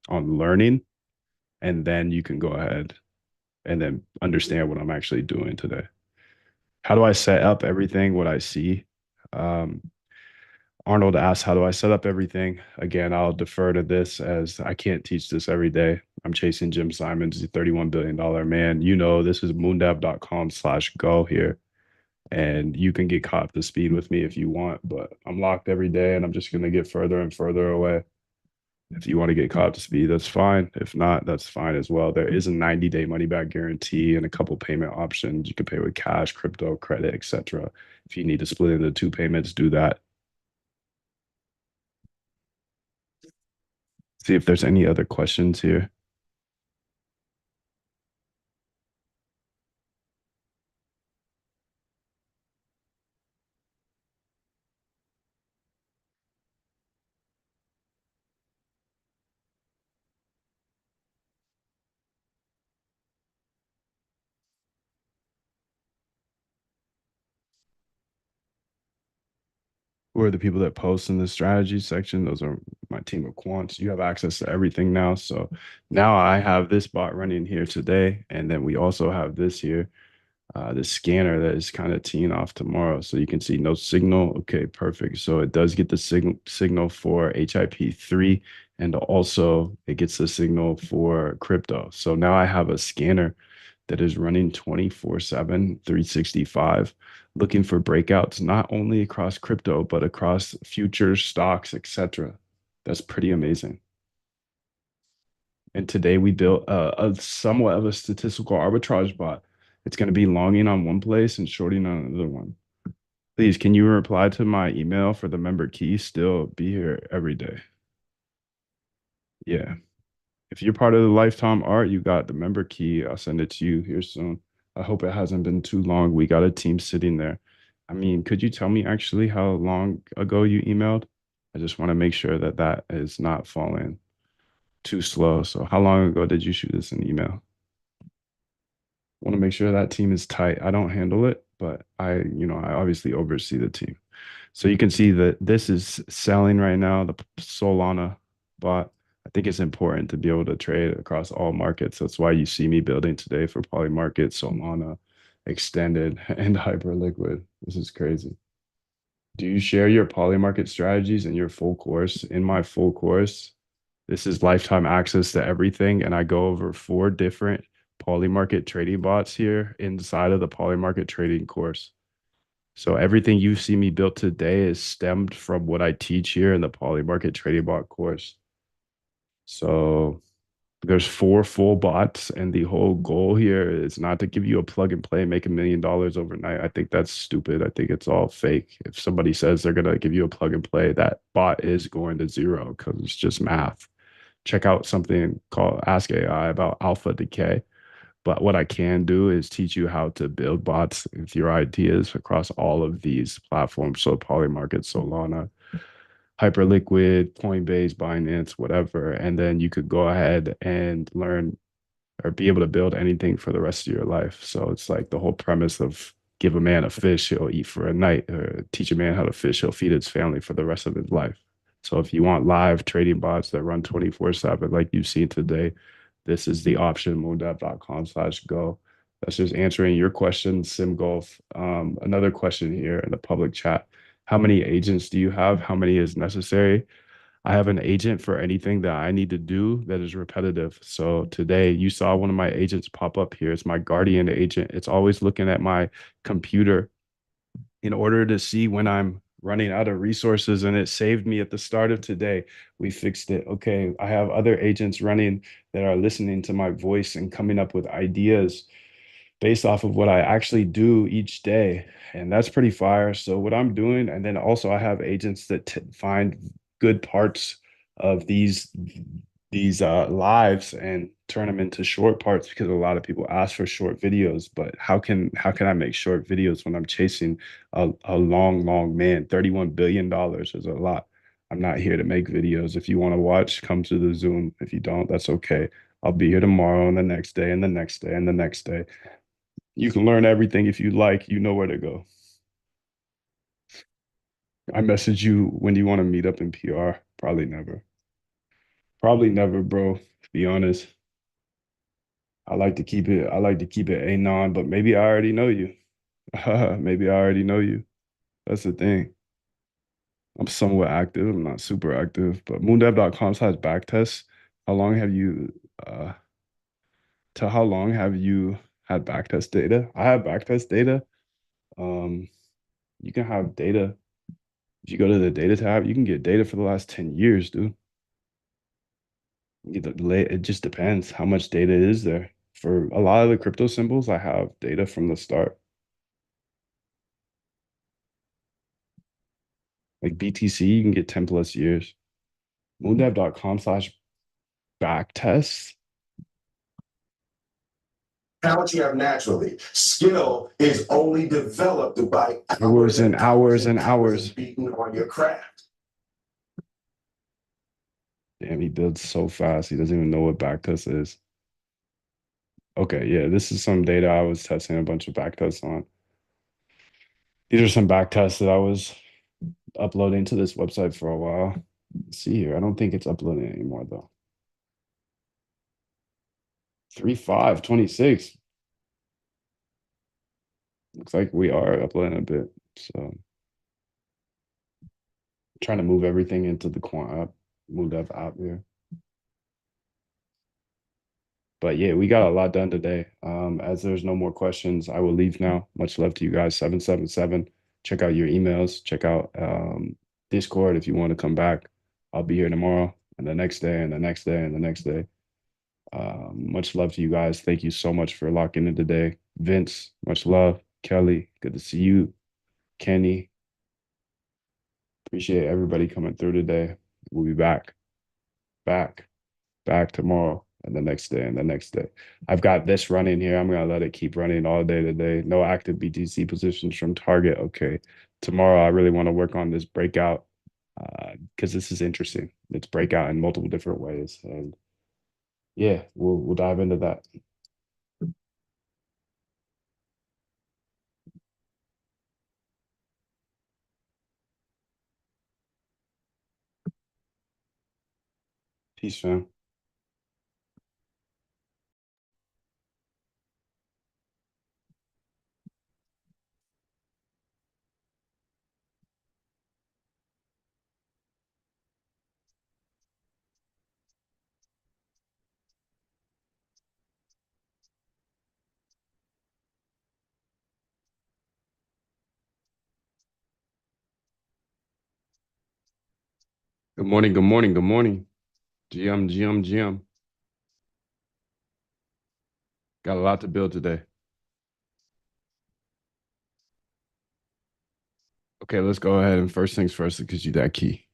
Speaker 1: on learning, and then you can go ahead and then understand what I'm actually doing today. How do I set up everything, what I see? Arnold asked, how do I set up everything? Again, I'll defer to this as I can't teach this every day. I'm chasing Jim Simons, the $31 billion man. You know, this is moondev.com/go here. And you can get caught up to speed with me if you want, but I'm locked every day and I'm just going to get further and further away. If you want to get caught up to speed, that's fine. If not, that's fine as well. There is a 90-day money back guarantee and a couple payment options. You can pay with cash, crypto, credit, etc. If you need to split into 2 payments, do that. See if there's any other questions here. Who are the people that post in the strategy section? Those are my team of quants. You have access to everything now. So now I have this bot running here today. And then we also have this here, the scanner that is kind of teeing off tomorrow. So you can see no signal. Okay, perfect. So it does get the signal for HIP3, and also it gets the signal for crypto. So now I have a scanner that is running 24/7, 365, looking for breakouts, not only across crypto, but across futures, stocks, etc. That's pretty amazing. And today we built a somewhat of a statistical arbitrage bot. It's going to be longing on one place and shorting on another one. Please, can you reply to my email for the member key? Still be here every day. Yeah. If you're part of the Lifetime Art, you got the member key. I'll send it to you here soon. I hope it hasn't been too long. We got a team sitting there. I mean, could you tell me actually how long ago you emailed? I just want to make sure that that is not falling too slow. So how long ago did you shoot this in email? Want to make sure that team is tight. I don't handle it, but I obviously oversee the team. So you can see that this is selling right now, the Solana bot. I think it's important to be able to trade across all markets. That's why you see me building today for Polymarket, Solana, Extended, and Hyperliquid. This is crazy. Do you share your Polymarket strategies in your full course? In my full course, This is lifetime access to everything. And I go over 4 different Polymarket trading bots here inside of the Polymarket trading course. So everything you see me built today is stemmed from what I teach here in the Polymarket trading bot course. So there's 4 full bots, and the whole goal here is not to give you a plug and play and make $1 million overnight. I think that's stupid. I think it's all fake. If somebody says they're gonna give you a plug and play, that bot is going to zero because it's just math. Check out something called Ask AI about alpha decay. But what I can do is teach you how to build bots with your ideas across all of these platforms. So Polymarket, Solana, Hyperliquid, Coinbase, Binance, whatever. And then you could go ahead and learn or be able to build anything for the rest of your life. So it's like the whole premise of give a man a fish, he'll eat for a night, or teach a man how to fish, he'll feed his family for the rest of his life. So if you want live trading bots that run 24/7, like you've seen today, this is the option, moondev.com/go. That's just answering your question, SimGolf. Another question here in the public chat. How many agents do you have? How many is necessary? I have an agent for anything that I need to do that is repetitive. So today you saw one of my agents pop up here. It's my Guardian agent. It's always looking at my computer in order to see when I'm running out of resources, and it saved me at the start of today. We fixed it. Okay, I have other agents running that are listening to my voice and coming up with ideas based off of what I actually do each day. And that's pretty fire. So what I'm doing, and then also I have agents that find good parts of these lives and turn them into short parts, because a lot of people ask for short videos. But how can I make short videos when I'm chasing a long man? $31 billion is a lot. I'm not here to make videos. If you want to watch, come to the Zoom. If you don't, that's okay. I'll be here tomorrow and the next day and the next day and the next day. You can learn everything if you like, you know where to go. I message you when you want to meet up in PR. Probably never. Probably never, bro. To be honest. I like to keep it anon, but maybe I already know you. Maybe I already know you. That's the thing. I'm somewhat active. I'm not super active, but moondev.com has back tests. How long have you how long have you had backtest data? I have backtest data. Um, you can have data. If you go to the data tab, you can get data for the last 10 years, dude. It just depends how much data is there. For a lot of the crypto symbols, I have data from the start. Like BTC, you can get 10 plus years. Moondev.com/backtest.
Speaker 6: Talent you have naturally. Skill is only developed by
Speaker 1: Hours and hours and hours.
Speaker 6: beating on your craft.
Speaker 1: Damn, he builds so fast. He doesn't even know what backtest is. Okay, yeah, this is some data I was testing a bunch of backtests on. These are some backtests that I was uploading to this website for a while. Let's see here. I don't think it's uploading anymore though. 3/5/26. Looks like we are uploading a bit. So trying to move everything into the Quant app, move that app here. But yeah, we got a lot done today. As there's no more questions, I will leave now. Much love to you guys. 777. Check out your emails. Check out Discord if you want to come back. I'll be here tomorrow and the next day and the next day and the next day. Much love to you guys. Thank you so much for locking in today. Vince, much love. Kelly, good to see you. Kenny, appreciate everybody coming through today. We'll be back, back tomorrow and the next day and the next day. I've got this running here. I'm gonna let it keep running all day today. No active BTC positions from target. Okay. Tomorrow I really want to work on this breakout because this is interesting. It's breakout in multiple different ways. And yeah, we'll dive into that. Peace, fam. Good morning, good morning, good morning. GM. Got a lot to build today. Okay, let's go ahead and first things first because you that key.